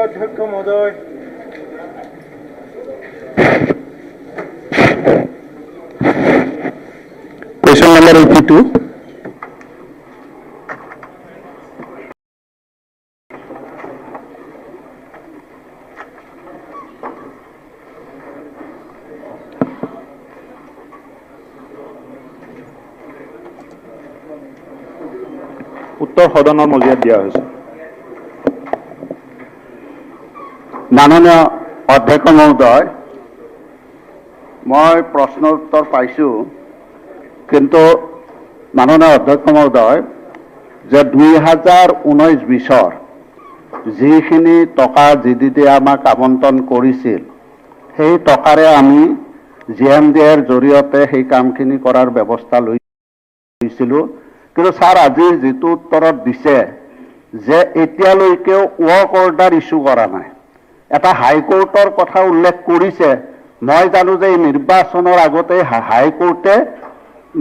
অধ্যক্ষ মহোদয়। Question number 82. উত্তৰ সদনৰ মজিয়াত দিয়া হৈছে। মাননীয় অধ্যক্ষ মহোদয়, মই প্ৰশ্নৰ উত্তৰ পাইছোঁ, কিন্তু মাননীয় অধ্যক্ষ মহোদয় যে 2019-20 যিখিনি টকা জিডিডি আমাক আবণ্টন কৰিছিল, সেই টকাৰে আমি GMDৰ জৰিয়তে সেই কামখিনি কৰাৰ ব্যৱস্থা লৈছিলোঁ। কিন্তু ছাৰ আজি যিটো উত্তৰত দিছে যে এতিয়ালৈকেও ৱৰ্ক অৰ্ডাৰ ইছ্যু কৰা নাই, এটা হাইকোৰ্টৰ কথা উল্লেখ কৰিছে। মই জানো যে এই নিৰ্বাচনৰ আগতে হাইকোৰ্টে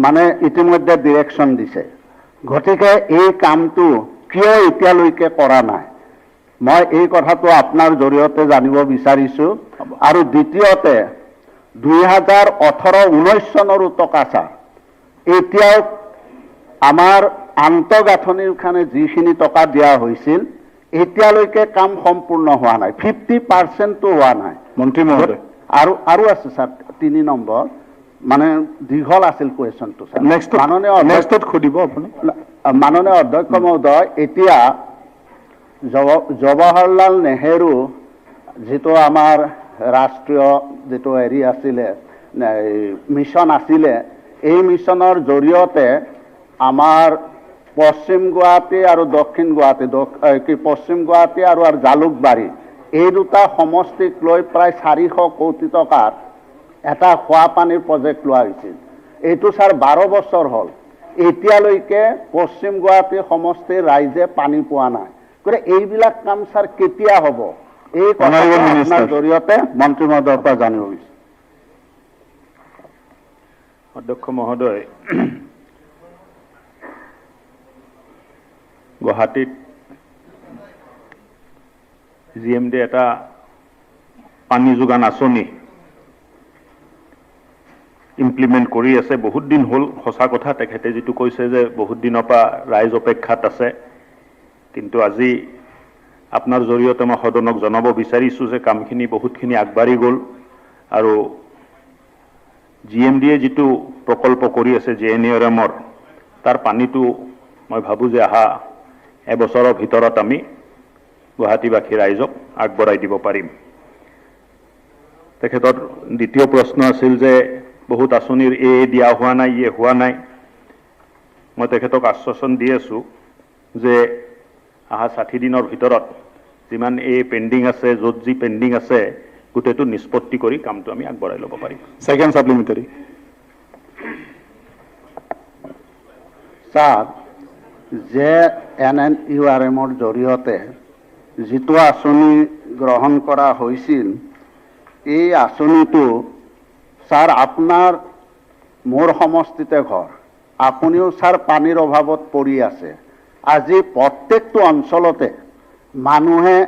মানে ইতিমধ্যে ডিৰেকশ্যন দিছে, গতিকে এই কামটো কিয় এতিয়ালৈকে কৰা নাই, মই এই কথাটো আপোনাৰ জৰিয়তে জানিব বিচাৰিছোঁ। আৰু দ্বিতীয়তে 2018-19 চনৰো টকা ছাৰ এতিয়াও আমাৰ আন্তঃগাঁথনিৰ কাৰণে যিখিনি টকা দিয়া হৈছিল এতিয়ালৈকে কাম সম্পূৰ্ণ হোৱা নাই, 50%ও হোৱা নাই। মন্ত্ৰী মহোদয়, আৰু আছে ছাৰ 3 নম্বৰ, মানে দীঘল আছিল কুৱেশ্যনটো ছাৰ। নেক্সটত সুধিব আপুনি। মাননীয় অধ্যক্ষ মহোদয়, এতিয়া জৱাহৰলাল নেহেৰু যিটো আমাৰ ৰাষ্ট্ৰীয় যিটো হেৰি আছিলে, মিছন আছিলে, এই মিছনৰ জৰিয়তে আমাৰ পশ্চিম গুৱাহাটী আৰু দক্ষিণ গুৱাহাটী, পশ্চিম গুৱাহাটী আৰু জালুকবাৰী এই দুটা সমষ্টিক লৈ প্ৰায় 400 কোটি টকাৰ এটা খোৱা পানীৰ প্ৰজেক্ট লোৱা হৈছিল। এইটো ছাৰ 12 বছৰ হ'ল, এতিয়ালৈকে পশ্চিম গুৱাহাটী সমষ্টিৰ ৰাইজে পানী পোৱা নাই। গতিকে এইবিলাক কাম ছাৰ কেতিয়া হ'ব, এই কথাৰ জৰিয়তে মন্ত্ৰী মহোদয়ৰ পৰা জানিব বিচাৰিছোঁ। অধ্যক্ষ মহোদয়, গুৱাহাটীত GMD এটা পানী যোগান আঁচনি ইমপ্লিমেণ্ট কৰি আছে, বহুত দিন হ'ল। সঁচা কথা, তেখেতে যিটো কৈছে যে বহুত দিনৰ পৰা ৰাইজ অপেক্ষাত আছে, কিন্তু আজি আপোনাৰ জৰিয়তে মই সদনক জনাব বিচাৰিছোঁ যে কামখিনি বহুতখিনি আগবাঢ়ি গ'ল। আৰু GMDয়ে যিটো প্ৰকল্প কৰি আছে JNARMৰ, তাৰ পানীটো মই ভাবোঁ যে অহা এবছৰৰ ভিতৰত আমি গুৱাহাটীবাসী ৰাইজক আগবঢ়াই দিব পাৰিম। তেখেতৰ দ্বিতীয় প্ৰশ্ন আছিল যে বহুত আঁচনিৰ দিয়া হোৱা নাই, হোৱা নাই। মই তেখেতক আশ্বাসন দি আছোঁ যে অহা 60 দিনৰ ভিতৰত যিমান পেণ্ডিং আছে, য'ত যি পেণ্ডিং আছে, গোটেইটো নিষ্পত্তি কৰি কামটো আমি আগবঢ়াই ল'ব পাৰিম। Second supplementary. ছাৰ, JNNURMৰ জৰিয়তে যিটো আঁচনি গ্ৰহণ কৰা হৈছিল, এই আঁচনিটো ছাৰ আপোনাৰ মোৰ সমষ্টিতে ঘৰ, আপুনিও ছাৰ পানীৰ অভাৱত পৰি আছে। আজি প্ৰত্যেকটো অঞ্চলতে মানুহে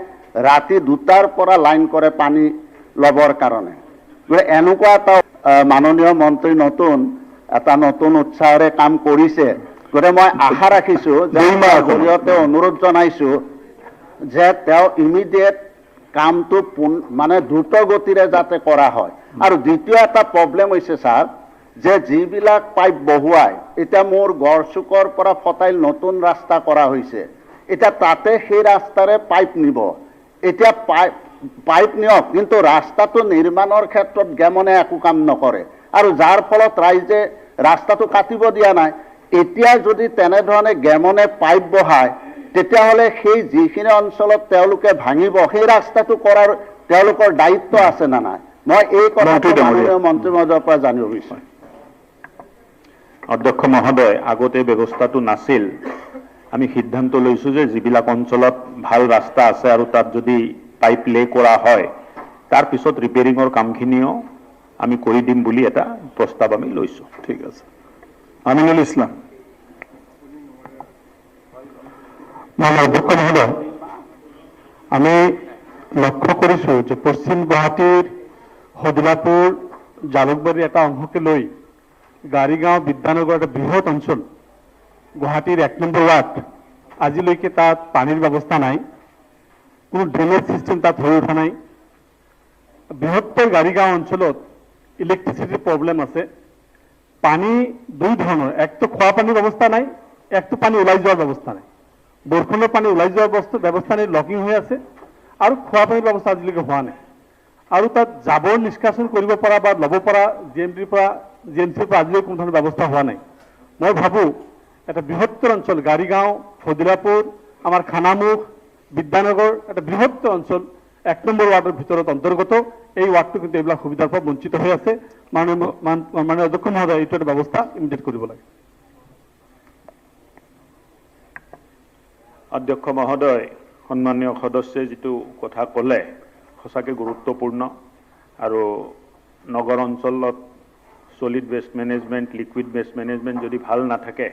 ৰাতি 2টাৰ পৰা লাইন কৰে পানী ল'বৰ কাৰণে। এনেকুৱা এটা মাননীয় মন্ত্ৰী নতুন উৎসাহেৰে কাম কৰিছে। গতিকে মই আশা ৰাখিছোঁ যে জৰিয়তে অনুৰোধ জনাইছোঁ যে তেওঁ ইমিডিয়েট কামটো মানে দ্ৰুত গতিৰে যাতে কৰা হয়। আৰু দ্বিতীয় এটা প্ৰব্লেম হৈছে ছাৰ, যে যিবিলাক পাইপ বহুৱাই, এতিয়া মোৰ গড়চুকৰ পৰা ফটাইল নতুন ৰাস্তা কৰা হৈছে, এতিয়া তাতে সেই ৰাস্তাৰে পাইপ নিব। এতিয়া পাইপ নিয়ক, কিন্তু ৰাস্তাটো নিৰ্মাণৰ ক্ষেত্ৰত গেমনে একো কাম নকৰে, আৰু যাৰ ফলত ৰাইজে ৰাস্তাটো কাটিব দিয়া নাই। এতিয়া যদি তেনেধৰণে গেমনে পাইপ বহায়, তেতিয়াহ'লে সেই যিখিনি অঞ্চলত তেওঁলোকে ভাঙিব, সেই ৰাস্তাটো কৰাৰ তেওঁলোকৰ দায়িত্ব আছে না নাই? মই এই কথাটো মাননীয় মন্ত্ৰী মহোদয়ৰ পৰা জানিব বিচাৰিছোঁ। অধ্যক্ষ মহোদয়, আগতে ব্যৱস্থাটো নাছিল। আমি সিদ্ধান্ত লৈছোঁ যে যিবিলাক অঞ্চলত ভাল ৰাস্তা আছে আৰু তাত যদি পাইপ লে কৰা হয়, তাৰ পিছত ৰিপেয়াৰিঙৰ কামখিনিও আমি কৰি দিম বুলি এটা প্ৰস্তাৱ আমি লৈছোঁ। ঠিক আছে। আমিনুল ইছলাম। অধ্যক্ষ মহোদয়, আমি লক্ষ্য কৰিছোঁ যে পশ্চিম গুৱাহাটীৰ সদিলাপুৰ জালুকবাৰীৰ এটা অংশকে লৈ গাড়ীগাঁও বিদ্যানগৰ এটা বৃহৎ অঞ্চল গুৱাহাটীৰ 1 নম্বৰ ৱাৰ্ড আজিলৈকে তাত পানীৰ ব্যৱস্থা নাই, কোনো ড্ৰেনেজ ছিষ্টেম তাত হৈ উঠা নাই। বৃহত্তৰ গাড়ীগাঁও অঞ্চলত ইলেক্ট্ৰিচিটিৰ প্ৰব্লেম আছে। পানী দুই ধৰণৰ, একটো খোৱা পানীৰ ব্যৱস্থা নাই, একটো পানী ওলাই যোৱাৰ ব্যৱস্থা নাই। বৰষুণৰ পানী ওলাই যোৱাৰ ব্যৱস্থা নাই, লকিং হৈ আছে, আৰু খোৱা পানীৰ ব্যৱস্থা আজিলৈকে হোৱা নাই। আৰু তাত জাবৰ নিষ্কাশন কৰিব পৰা বা ল'ব পৰা জিএমচিৰ পৰা আজিলৈকে কোনো ধৰণৰ ব্যৱস্থা হোৱা নাই। মই ভাবোঁ এটা বৃহত্তৰ অঞ্চল গাড়ীগাঁও, ফদিলাপুৰ, আমাৰ খানামুখ, বিদ্যানগৰ এটা বৃহত্তৰ অঞ্চল 1 নম্বৰ ৱাৰ্ডৰ ভিতৰত অন্তৰ্গত। এই ৱাৰ্ডটো কিন্তু এইবিলাক সুবিধাৰ পৰা বঞ্চিত হৈ আছে। মাননীয় অধ্যক্ষ মহোদয়, এইটো এটা ব্যৱস্থা ইমিডিয়েট কৰিব লাগে। অধ্যক্ষ মহোদয়, সন্মানীয় সদস্যই যিটো কথা ক'লে সঁচাকৈ গুৰুত্বপূৰ্ণ। আৰু নগৰ অঞ্চলত solid waste management, liquid waste management যদি ভাল নাথাকে,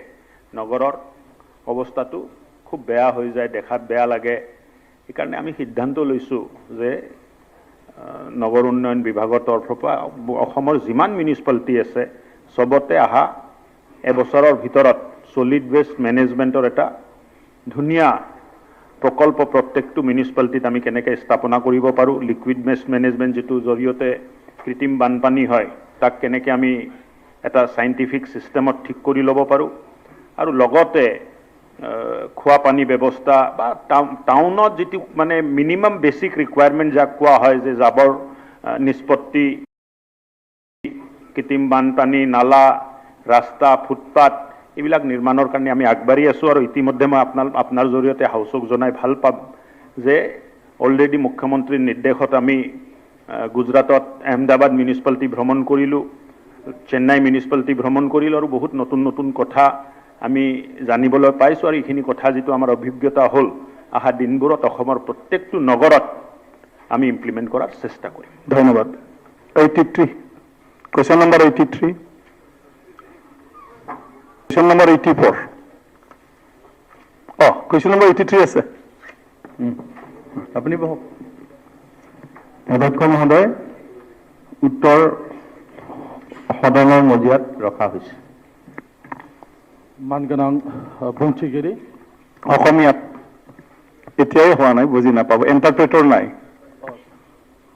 নগৰৰ অৱস্থাটো খুব বেয়া হৈ যায়, দেখাত বেয়া লাগে। সেইকাৰণে আমি সিদ্ধান্ত লৈছোঁ যে নগৰ উন্নয়ন বিভাগৰ তৰফৰ পৰা অসমৰ যিমান মিউনিচিপালিটি আছে চবতে অহা এবছৰৰ ভিতৰত সলিড ৱেষ্ট মেনেজমেণ্টৰ এটা ধুনীয়া প্ৰকল্প প্ৰত্যেকটো মিউনিচিপালিটিত আমি কেনেকৈ স্থাপনা কৰিব পাৰোঁ, লিকুইড ৱেষ্ট মেনেজমেণ্ট যিটো জৰিয়তে কৃত্ৰিম বানপানী হয় তাক কেনেকৈ আমি এটা চাইণ্টিফিক ছিষ্টেমত ঠিক কৰি ল'ব পাৰোঁ, আৰু লগতে খোৱা পানী ব্যৱস্থা বা টাউনত যিটো মানে মিনিমাম বেছিক ৰিকুৱাৰমেণ্ট যাক কোৱা হয় যে জাবৰ নিষ্পত্তি, কৃত্ৰিম বানপানী, নালা, ৰাস্তা, ফুটপাথ এইবিলাক নিৰ্মাণৰ কাৰণে আমি আগবাঢ়ি আছোঁ। আৰু ইতিমধ্যে মই আপোনাৰ জৰিয়তে হাউচক জনাই ভাল পাম যে অলৰেডি মুখ্যমন্ত্ৰীৰ নিৰ্দেশত আমি গুজৰাটত আহমেদাবাদ মিউনিচিপালিটি ভ্ৰমণ কৰিলোঁ, চেন্নাই মিউনিচিপালিটি ভ্ৰমণ কৰিলোঁ, আৰু বহুত নতুন নতুন কথা আমি জানিবলৈ পাইছোঁ। আৰু এইখিনি কথা যিটো আমাৰ অভিজ্ঞতা হ'ল, অহা দিনবোৰত অসমৰ প্ৰত্যেকটো নগৰত আমি ইমপ্লিমেণ্ট কৰাৰ চেষ্টা কৰিম। ধন্যবাদ। 83, question number 83, question number 84, question number 83 আছে। আপুনি বহক। অধ্যক্ষ মহোদয়, উত্তৰ সদনৰ মজিয়াত ৰখা হৈছে। মানগানাং বংশীগিৰি অসমীয়াত এতিয়াই হোৱা নাই, বুজি নাপাব, ইণ্টাৰপ্ৰেটৰ নাই।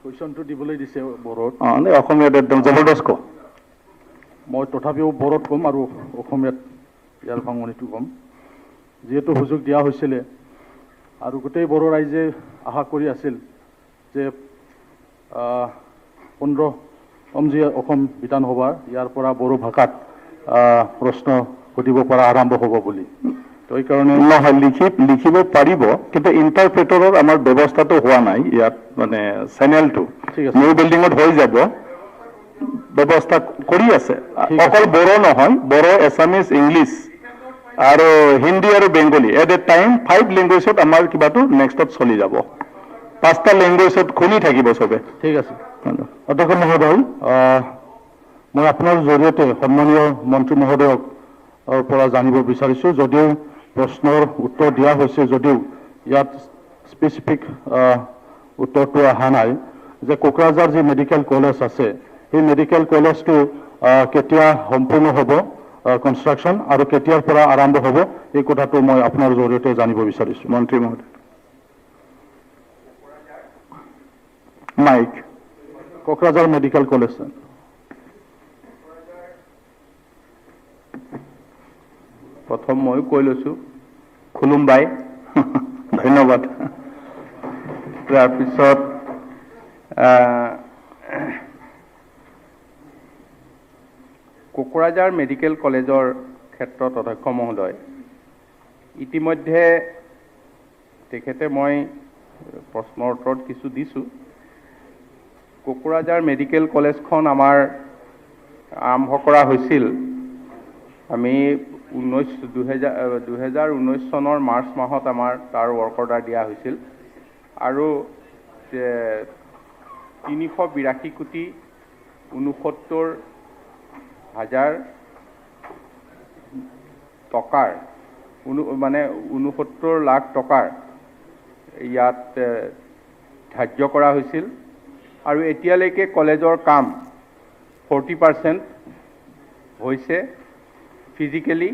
কুৱেশ্যনটো দিবলৈ দিছে বড়োত। অসমীয়াত একদম জবৰদস্ত কওঁ। মই তথাপিও বড়োত ক'ম আৰু অসমীয়াত ইয়াৰ ভাঙনিটো ক'ম। যিহেতু সুযোগ দিয়া হৈছিলে আৰু গোটেই বড়ো ৰাইজে আশা কৰি আছিল যে 15ম যি অসম বিধানসভাৰ ইয়াৰ পৰা বড়ো ভাষাত প্ৰশ্ন সুধিব পৰা আৰম্ভ হ'ব বুলি। তো এইকাৰণে নহয়, লিখিব পাৰিব, কিন্তু ইণ্টাৰপ্ৰেটৰৰ আমাৰ ব্যৱস্থাটো হোৱা নাই ইয়াত, মানে চেনেলটো নিউ বিল্ডিঙত হৈ যাব, ব্যৱস্থা কৰি আছে। অকল বড়ো নহয়, বড়ো, এছামিজ, ইংলিছ আৰু হিন্দী আৰু বেংগলী এট এ টাইম 5 লেংগুৱেজত আমাৰ কিবাটো নেক্সটত চলি যাব। 5টা লেংগুৱেজত খুলি থাকিব চবে। ঠিক আছে। অধ্যক্ষ মহোদয়, মই আপোনাৰ জৰিয়তে সন্মানীয় মন্ত্ৰী মহোদয়ক পৰা জানিব বিচাৰিছোঁ, যদিও প্ৰশ্নৰ উত্তৰ দিয়া হৈছে, যদিও ইয়াত স্পেচিফিক উত্তৰটো অহা নাই, যে কোকৰাঝাৰ যি মেডিকেল কলেজ আছে, সেই মেডিকেল কলেজটো কেতিয়া সম্পূৰ্ণ হ'ব কনষ্ট্ৰাকশ্যন, আৰু কেতিয়াৰ পৰা আৰম্ভ হ'ব, এই কথাটো মই আপোনাৰ জৰিয়তে জানিব বিচাৰিছোঁ মন্ত্ৰী মহোদয়। Mike, Kokrajhar medical college. প্ৰথম ময়ো কৈ লৈছোঁ, খুলুমবাই। ধন্যবাদ। তাৰপিছত কোকৰাঝাৰ মেডিকেল কলেজৰ ক্ষেত্ৰত অধ্যক্ষ মহোদয়, ইতিমধ্যে তেখেতে মই প্ৰশ্নৰ উত্তৰত কিছু দিছোঁ। কোকৰাঝাৰ মেডিকেল কলেজখন আমাৰ আৰম্ভ কৰা হৈছিল, আমি 2019 চনৰ মাৰ্চ মাহত আমাৰ তাৰ ৱৰ্ক অৰ্ডাৰ দিয়া হৈছিল, আৰু 382 কোটি 69,000 টকাৰ মানে 69 লাখ টকাৰ ইয়াত ধাৰ্য কৰা হৈছিল আৰু এতিয়ালৈকে কলেজৰ কাম 40% হৈছে ফিজিকেলি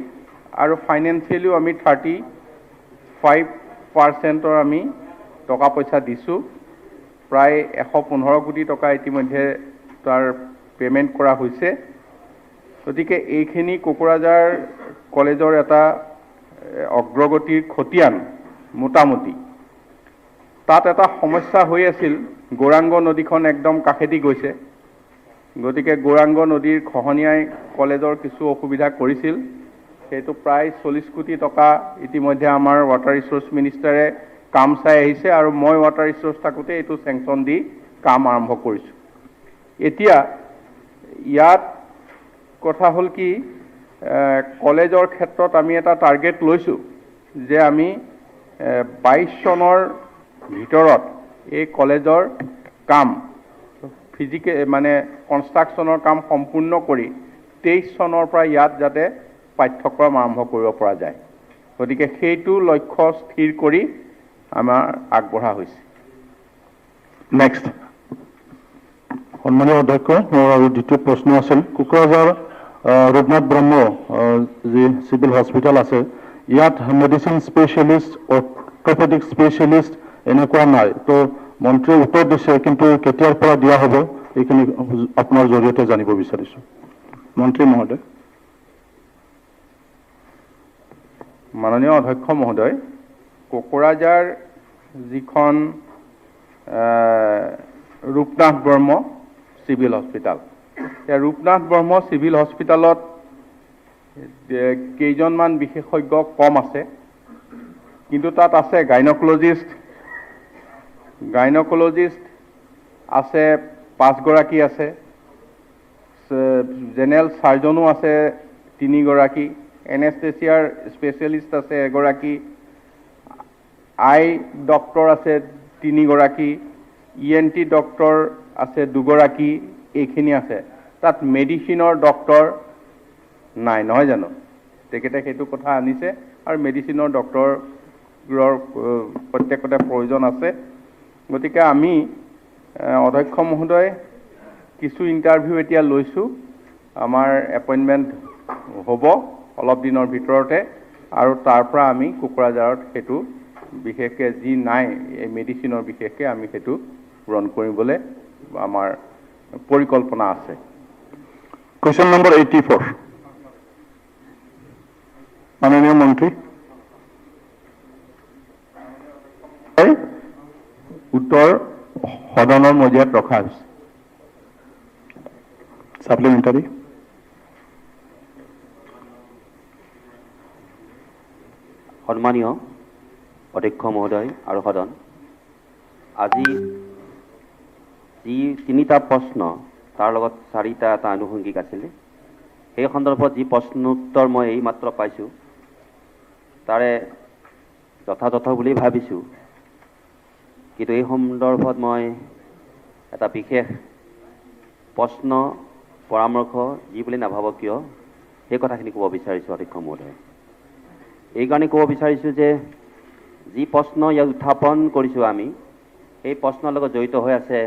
আৰু ফাইনেন্সিয়েলিও আমি 35%ৰ আমি টকা পইচা দিছোঁ প্ৰায় 115 কোটি টকা ইতিমধ্যে তাৰ পেমেণ্ট কৰা হৈছে গতিকে এইখিনি কোকৰাঝাৰ কলেজৰ এটা অগ্ৰগতিৰ খতিয়ান মোটামুটি তাত এটা সমস্যা হৈ আছিল গৌৰাংগ নদীখন একদম কাষেদি গৈছে গতিকে গৌৰাংগ নদীৰ খহনীয়াই কলেজৰ কিছু অসুবিধা কৰিছিল সেইটো প্ৰায় 40 কোটি টকা ইতিমধ্যে আমাৰ ৱাটাৰ ৰিসোৰ্স মিনিষ্টাৰে কাম চাই আহিছে আৰু মই ৱাটাৰ ৰিসোৰ্স থাকোঁতে এইটো চেংচন দি কাম আৰম্ভ কৰিছোঁ এতিয়া ইয়াত কথা হ'ল কি কলেজৰ ক্ষেত্ৰত আমি এটা টাৰ্গেট লৈছোঁ যে আমি 22 চনৰ ভিতৰত এই কলেজৰ কাম মানে কনষ্ট্ৰাকশ্যনৰ কাম সম্পূৰ্ণ কৰি 23 চনৰ পৰা ইয়াত যাতে পাঠ্যক্ৰম আৰম্ভ কৰিব পৰা যায় গতিকে সেইটো লক্ষ্য স্থিৰ কৰি আমাৰ আগবঢ়া হৈছে নেক্সট সন্মানীয় অধ্যক্ষ মোৰ আৰু দ্বিতীয় প্ৰশ্ন আছিল কোকৰাঝাৰ ৰূপনাথ ব্ৰহ্ম যি চিভিল হস্পিটেল আছে ইয়াত মেডিচিন স্পেচিয়েলিষ্ট অৰ্থপেডিক স্পেচিয়েলিষ্ট এনেকুৱা নাই তো মন্ত্ৰীয়ে উত্তৰ দিছে কিন্তু কেতিয়াৰ পৰা দিয়া হ'ব এইখিনি আপোনাৰ জৰিয়তে জানিব বিচাৰিছোঁ মন্ত্ৰী মহোদয় মাননীয় অধ্যক্ষ মহোদয় কোকৰাঝাৰ যিখন ৰূপনাথ ব্ৰহ্ম চিভিল হস্পিটেল এই ৰূপনাথ ব্ৰহ্ম চিভিল হস্পিটেলত কেইজনমান বিশেষজ্ঞ কম আছে কিন্তু তাত আছে গাইনকলজিষ্ট আছে 5 গৰাকী আছে জেনেৰেল সাৰ্জনো আছে 3 গৰাকী এনেস্থেচিয়াৰ স্পেচিয়েলিষ্ট আছে 1 গৰাকী আই ডক্টৰ আছে 3 গৰাকী ENT ডক্টৰ আছে 2 গৰাকী এইখিনি আছে তাত মেডিচিনৰ ডক্টৰ নাই নহয় জানো তেখেতে সেইটো কথা আনিছে আৰু মেডিচিনৰ ডক্টৰৰ প্ৰত্যেকতে প্ৰয়োজন আছে গতিকে আমি অধ্যক্ষ মহোদয় কিছু ইণ্টাৰভিউ এতিয়া লৈছোঁ আমাৰ এপইণ্টমেণ্ট হ'ব অলপ দিনৰ ভিতৰতে আৰু তাৰ পৰা আমি কোকৰাঝাৰত সেইটো বিশেষকৈ যি নাই এই মেডিচিনৰ বিশেষকৈ আমি সেইটো পূৰণ কৰিবলৈ আমাৰ পৰিকল্পনা আছে কুৱেশ্যন নম্বৰ 84 মাননীয় মন্ত্ৰী উত্তৰ সদনৰ মজিয়াত ৰখা হৈছে সাপ্লিমেণ্টাৰী সন্মানীয় অধ্যক্ষ মহোদয় আৰু সদন আজি যি 3টা প্ৰশ্ন তাৰ লগত 4টা এটা আনুষংগিক আছিলে সেই সন্দৰ্ভত যি প্ৰশ্ন উত্তৰ মই এইমাত্ৰ পাইছোঁ তাৰে যথাযথ বুলি ভাবিছোঁ কিন্তু এই সন্দৰ্ভত মই এটা বিশেষ প্ৰশ্ন পৰামৰ্শ যি বুলি নাভাবক কিয় সেই কথাখিনি ক'ব বিচাৰিছোঁ অধ্যক্ষ মহোদয় এইকাৰণে ক'ব বিচাৰিছোঁ যে যি প্ৰশ্ন ইয়াত উত্থাপন কৰিছোঁ আমি এই প্ৰশ্নৰ লগত জড়িত হৈ আছে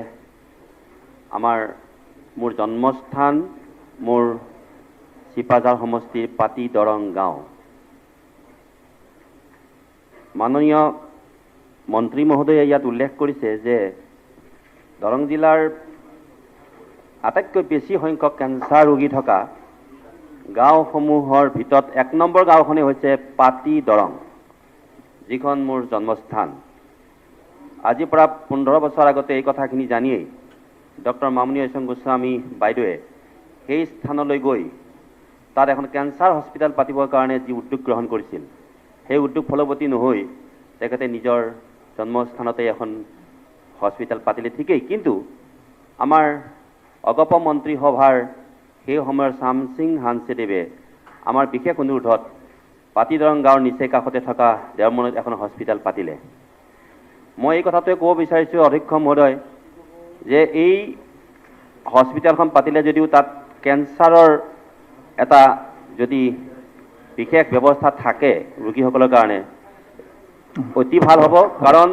মোৰ জন্মস্থান মোৰ চিপাঝাৰ সমষ্টিৰ পাতি দৰং গাঁও মাননীয় মন্ত্ৰী মহোদয়ে ইয়াত উল্লেখ কৰিছে যে দৰং জিলাৰ আটাইতকৈ বেছি সংখ্যক কেঞ্চাৰ ৰোগী থকা গাঁওসমূহৰ ভিতৰত 1 নম্বৰ গাঁওখনেই হৈছে পাতি দৰং যিখন মোৰ জন্মস্থান আজিৰ পৰা 15 বছৰ আগতে এই কথাখিনি জানিয়েই ডক্টৰ মামনি ৰয়ছম গোস্বামী বাইদেৱে সেই স্থানলৈ গৈ তাত এখন কেঞ্চাৰ হস্পিটেল পাতিবৰ কাৰণে যি উদ্যোগ গ্ৰহণ কৰিছিল সেই উদ্যোগ ফলৱতী নহৈ তেখেতে নিজৰ জন্মস্থানতে এখন হস্পিটেল পাতিলে ঠিকেই কিন্তু আমাৰ অগপ মন্ত্ৰী সভাৰ সেই সময়ৰ শামসিং হানছেদেৱে আমাৰ বিশেষ অনুৰোধত পাতি দৰং গাঁৱৰ নিচেই কাষতে থকা দেওমনত এখন হস্পিটেল পাতিলে মই এই কথাটোৱে ক'ব বিচাৰিছোঁ অধ্যক্ষ মহোদয় যে এই হস্পিটেলখন পাতিলে যদিও তাত কেঞ্চাৰৰ এটা যদি বিশেষ ব্যৱস্থা থাকে ৰোগীসকলৰ কাৰণে অতি ভাল হ'ব কাৰণ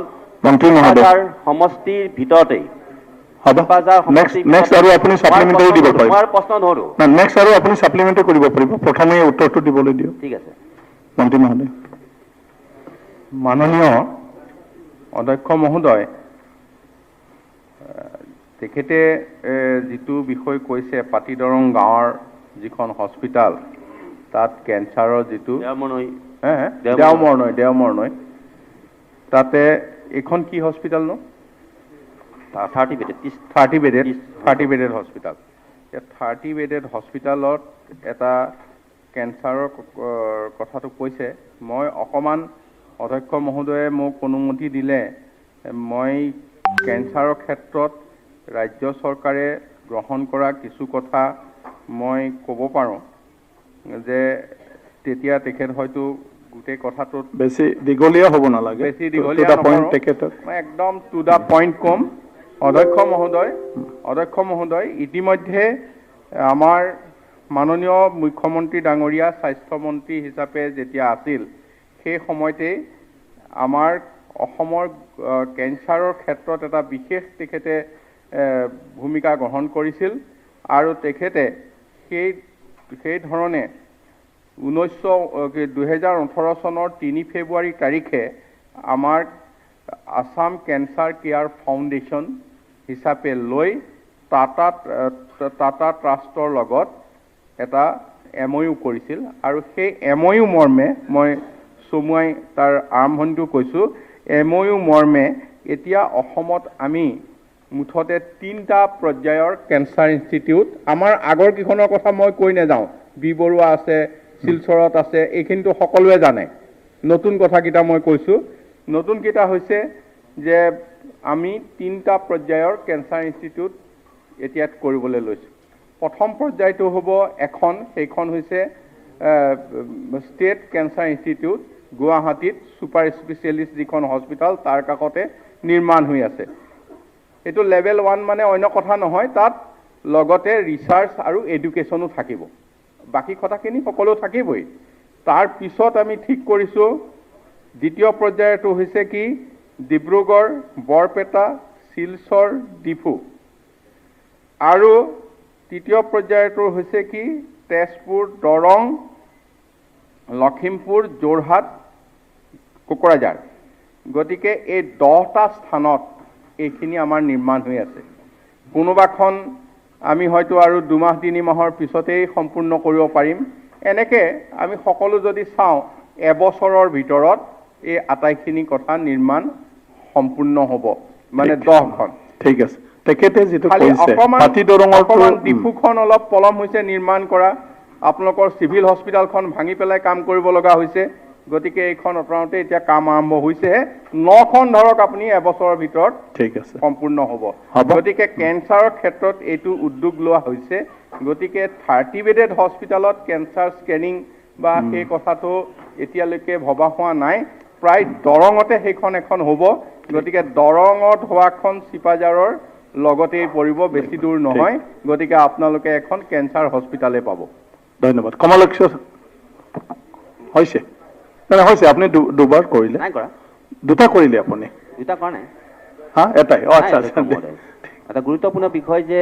মন্ত্ৰী মহোদয় চিপাঝাৰ সমষ্টিৰ ভিতৰতেই হ'ব চিপাঝাৰ সমষ্টিৰ নেক্সট আৰু আপুনি সাপ্লিমেণ্টাৰী দিব পাৰিব মই প্ৰশ্ন ধৰো না নেক্সট আৰু আপুনি সাপ্লিমেণ্টাৰী কৰিব পাৰিব প্ৰথমে উত্তৰটো দিবলৈ দিয়ক ঠিক আছে মন্ত্ৰী মহোদয় মাননীয় অধ্যক্ষ মহোদয়, তেখেতে যিটো বিষয় কৈছে পাটিদৰং গাঁৱৰ যিখন হস্পিটাল তাত কেঞ্চাৰৰ যিটো দেওমৰ নৈ তাতে এইখন কি হস্পিটাল নো? 30 বেডেড 30 বেডেড হস্পিটাল। 30 বেডেড হস্পিটালত এটা কেঞ্চাৰৰ কথাটো কৈছে। মই অকণমান অধ্যক্ষ মহোদয়ে মোক অনুমতি দিলে মই কেঞ্চাৰৰ ক্ষেত্ৰত ৰাজ্য চৰকাৰে গ্ৰহণ কৰা কিছু কথা মই ক'ব পাৰোঁ যে তেতিয়া তেখেত হয়তো গোটেই কথাটোত বেছি দীঘলীয়া হ'ব নালাগে বেছি দীঘলীয়া নকৰোঁ। মই একদম টু দ্য পইণ্ট ক'ম। অধ্যক্ষ মহোদয়, ইতিমধ্যে আমাৰ মাননীয় মুখ্যমন্ত্ৰী ডাঙৰীয়া স্বাস্থ্যমন্ত্ৰী হিচাপে যেতিয়া আছিল সেই সময়তেই আমাৰ অসমৰ কেঞ্চাৰৰ ক্ষেত্ৰত এটা বিশেষ তেখেতে ভূমিকা গ্ৰহণ কৰিছিল আৰু তেখেতে সেই ধৰণে 2018 চনৰ 3 ফেব্ৰুৱাৰী তাৰিখে আমাৰ আসাম কেঞ্চাৰ কেয়াৰ ফাউণ্ডেশ্যন হিচাপে লৈ টাটা ট্ৰাষ্টৰ লগত এটা MOU কৰিছিল আৰু সেই MOU মৰ্মে মই চমুৱাই তাৰ আৰম্ভণিটো কৈছোঁ। MOU মৰ্মে এতিয়া অসমত আমি মুঠতে 3টা পৰ্যায়ৰ কেঞ্চাৰ ইনষ্টিটিউট, আমাৰ আগৰ কেইখনৰ কথা মই কৈ নাযাওঁ, বি বৰুৱা আছে, শিলচৰত আছে, এইখিনিতো সকলোৱে জানে। নতুন কথাকেইটা মই কৈছোঁ। নতুনকেইটা হৈছে যে আমি 3টা পৰ্যায়ৰ কেঞ্চাৰ ইনষ্টিটিউট এতিয়া কৰিবলৈ লৈছোঁ। প্ৰথম পৰ্যায়টো হ'ব সেইখন হৈছে ষ্টেট কেঞ্চাৰ ইনষ্টিটিউট গুৱাহাটীত ছুপাৰ স্পেচিয়েলিষ্ট যিখন হস্পিটাল তাৰ কাষতে নিৰ্মাণ হৈ আছে। এইটো লেভেল 1 মানে অন্য কথা নহয়, তাত লগতে ৰিচাৰ্চ আৰু এডুকেশ্যনো থাকিব, বাকী কথাখিনি সকলো থাকিবই। তাৰ পিছত আমি ঠিক কৰিছোঁ দ্বিতীয় পৰ্যায়টো হৈছে কি ডিব্ৰুগড়, বৰপেটা, শিলচৰ, ডিফু, আৰু তৃতীয় পৰ্যায়টো হৈছে কি তেজপুৰ, দৰং, লখিমপুৰ, যোৰহাট, কোকৰাঝাৰ। গতিকে এই 10টা স্থানত এইখিনি আমাৰ নিৰ্মাণ হৈ আছে। কোনোবাখন আমি হয়তো আৰু 2-3 মাহৰ পিছতেই সম্পূৰ্ণ কৰিব পাৰিম। এনেকৈ আমি সকলো যদি চাওঁ এবছৰৰ ভিতৰত এই আটাইখিনি কথা নিৰ্মাণ সম্পূৰ্ণ হ'ব, মানে 10খন। ঠিক আছে। তেখেতে যিটো খালি কৈছে অকণমান ডিফুখন অলপ পলম হৈছে নিৰ্মাণ কৰা। আপোনালোকৰ চিভিল হস্পিটালখন ভাঙি পেলাই কাম কৰিব লগা হৈছে। গতিকে এইখন অতৰাওঁতে এতিয়া কাম আৰম্ভ হৈছেহে। 9খন ধৰক আপুনি এবছৰৰ ভিতৰত ঠিক আছে সম্পূৰ্ণ হ'ব। গতিকে কেঞ্চাৰৰ ক্ষেত্ৰত এইটো উদ্যোগ লোৱা হৈছে। গতিকে 30 বেডেড হস্পিটালত কেঞ্চাৰ স্কেনিং বা সেই কথাটো এতিয়ালৈকে ভবা হোৱা নাই। প্ৰায় দৰঙতে সেইখন এখন হ'ব। গতিকে দৰঙত হোৱাখন চিপাঝাৰৰ লগতেই পৰিব, বেছি দূৰ নহয়। গতিকে আপোনালোকে এখন কেঞ্চাৰ হস্পিটালে পাব। ধন্যবাদ। কমলক্ষ হৈছে আপুনি দুবাৰ কৰিলে, নাই কৰা, 2টা কৰিলে আপুনি, 2টা কৰা নাই, এটাই। আচ্ছা। এটা গুৰুত্বপূৰ্ণ বিষয় যে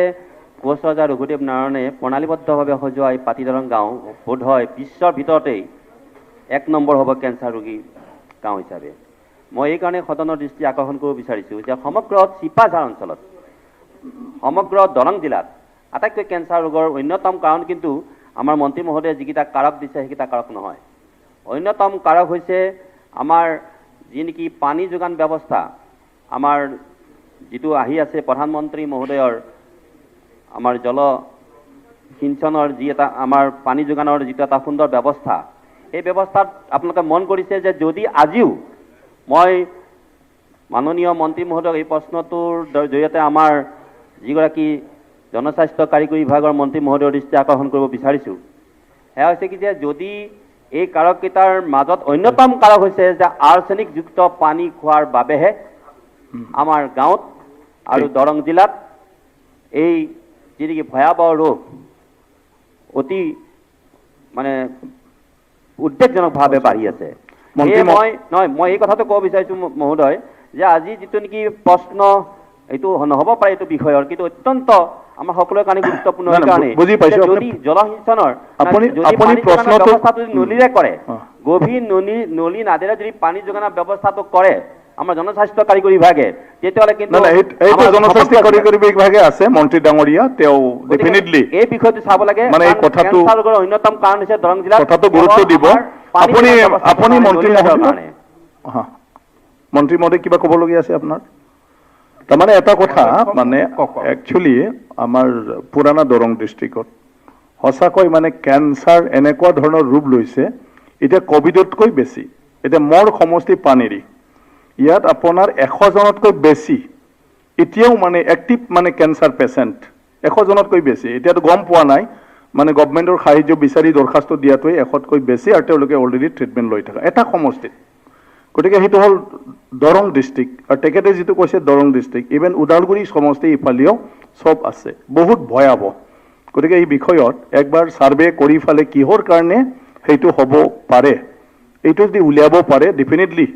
কোচ ৰজা ৰঘুদেৱ নাৰায়ণে প্ৰণালীবদ্ধভাৱে সজোৱা এই পাটিদৰং গাঁও বোধ হয় বিশ্বৰ ভিতৰতেই 1 নম্বৰ হ'ব কেঞ্চাৰ ৰোগী গাঁও হিচাপে। মই এইকাৰণে সদনৰ দৃষ্টি আকৰ্ষণ কৰিব বিচাৰিছোঁ যে সমগ্ৰ চিপাঝাৰ অঞ্চলত, সমগ্ৰ দৰং জিলাত আটাইতকৈ কেঞ্চাৰ ৰোগৰ অন্যতম কাৰণ কিন্তু আমাৰ মন্ত্ৰী মহোদয়ে যিকেইটা কাৰক দিছে সেইকেইটা কাৰক নহয়। অন্যতম কাৰক হৈছে আমাৰ যি নেকি পানী যোগান ব্যৱস্থা, আমাৰ যিটো আহি আছে প্ৰধানমন্ত্ৰী মহোদয়ৰ আমাৰ জলসিঞ্চনৰ যি এটা আমাৰ পানী যোগানৰ যিটো এটা সুন্দৰ ব্যৱস্থা, এই ব্যৱস্থাত আপোনালোকে মন কৰিছে যে যদি আজিও মই মাননীয় মন্ত্ৰী মহোদয়ক এই প্ৰশ্নটোৰ জৰিয়তে আমাৰ যিগৰাকী জনস্বাস্থ্য কাৰিকৰী বিভাগৰ মন্ত্ৰী মহোদয়ৰ দৃষ্টি আকৰ্ষণ কৰিব বিচাৰিছোঁ, সেয়া হৈছে কি যে যদি এই কাৰককেইটাৰ মাজত অন্যতম কাৰক হৈছে যে আৰ্ছেনিকযুক্ত পানী খোৱাৰ বাবেহে আমাৰ গাঁৱত আৰু দৰং জিলাত এই যি নেকি ভয়াৱহ ৰোগ অতি মানে উদ্বেগজনকভাৱে বাঢ়ি আছে। মই এই কথাটো ক'ব বিচাৰিছোঁ মহোদয় যে আজি যিটো নেকি প্ৰশ্ন এইটো নহ'ব পাৰে এইটো বিষয়ৰ, কিন্তু অত্যন্ত আমাৰ সকলোৰে কাৰণে গুৰুত্বপূৰ্ণ নাই, নাই, কাৰণে বুজি পাইছো। যদি জলসিঞ্চনৰ আপুনি- যদি আপুনি পানী যোগানৰ প্ৰশ্নটো- ব্যৱস্থাটো যদি নলীৰে কৰে, অ। গভীৰ নলী নাদেৰে যদি পানী যোগানৰ ব্যৱস্থাটো কৰে আমাৰ জনস্বাস্থ্য কাৰিকৰী বিভাগে, তেতিয়াহ'লে কিন্তু নাই নাই, এইটো আমাৰ জনস্বাস্থ্য সমগ্ৰ- কাৰিকৰী বিভাগে আছে, মন্ত্ৰী ডাঙৰীয়া, তেওঁ গতিকে ডেফিনেটলি এই বিষয়টো চাব লাগে। মানে এই কাৰণ কথাটো- কেঞ্চাৰ ৰোগৰ অন্যতম কাৰণ হৈছে দৰং জিলাত কথাটো গুৰুত্ব কেৱল দিব। আমাৰ পানী আপুনি যোগানৰ ব্যৱস্থাটো আপুনি নাই, মন্ত্ৰী নলী নাদৰ মহোদয় কাৰণে। হা, মন্ত্ৰী মহোদয় কিবা ক'বলগীয়া আছে আপোনাৰ? তাৰমানে এটা কথা, মানে কওক। একচুৱেলি আমাৰ পুৰাণা দৰং ডিষ্ট্ৰিক্টত সঁচাকৈ মানে কেঞ্চাৰ এনেকুৱা ধৰণৰ ৰূপ লৈছে, এতিয়া কভিডতকৈ বেছি। এতিয়া মোৰ সমষ্টি পানেৰী, ইয়াত আপোনাৰ 100 জনতকৈ বেছি এতিয়াও মানে এক্টিভ মানে কেঞ্চাৰ পেচেণ্ট 100 জনতকৈ বেছি। এতিয়াতো গম পোৱা নাই, মানে গভমেণ্টৰ সাহায্য বিচাৰি দৰখাস্ত দিয়াটোৱে 100তকৈ বেছি, আৰু তেওঁলোকে অলৰেডি ট্ৰিটমেণ্ট লৈ থকা এটা সমষ্টিত। গতিকে সেইটো হ'ল দৰং ডিষ্ট্ৰিক্ট, আৰু তেখেতে যিটো কৈছে দৰং ডিষ্ট্ৰিক্ট, ইভেন ওদালগুৰি সমষ্টি ইফালেও চব আছে, বহুত ভয়াৱহ। গতিকে এই বিষয়ত একবাৰ ছাৰ্ভে কৰি ফালে কিহৰ কাৰণে সেইটো হ'ব পাৰে, এইটো যদি উলিয়াব পাৰে, ডেফিনেটলি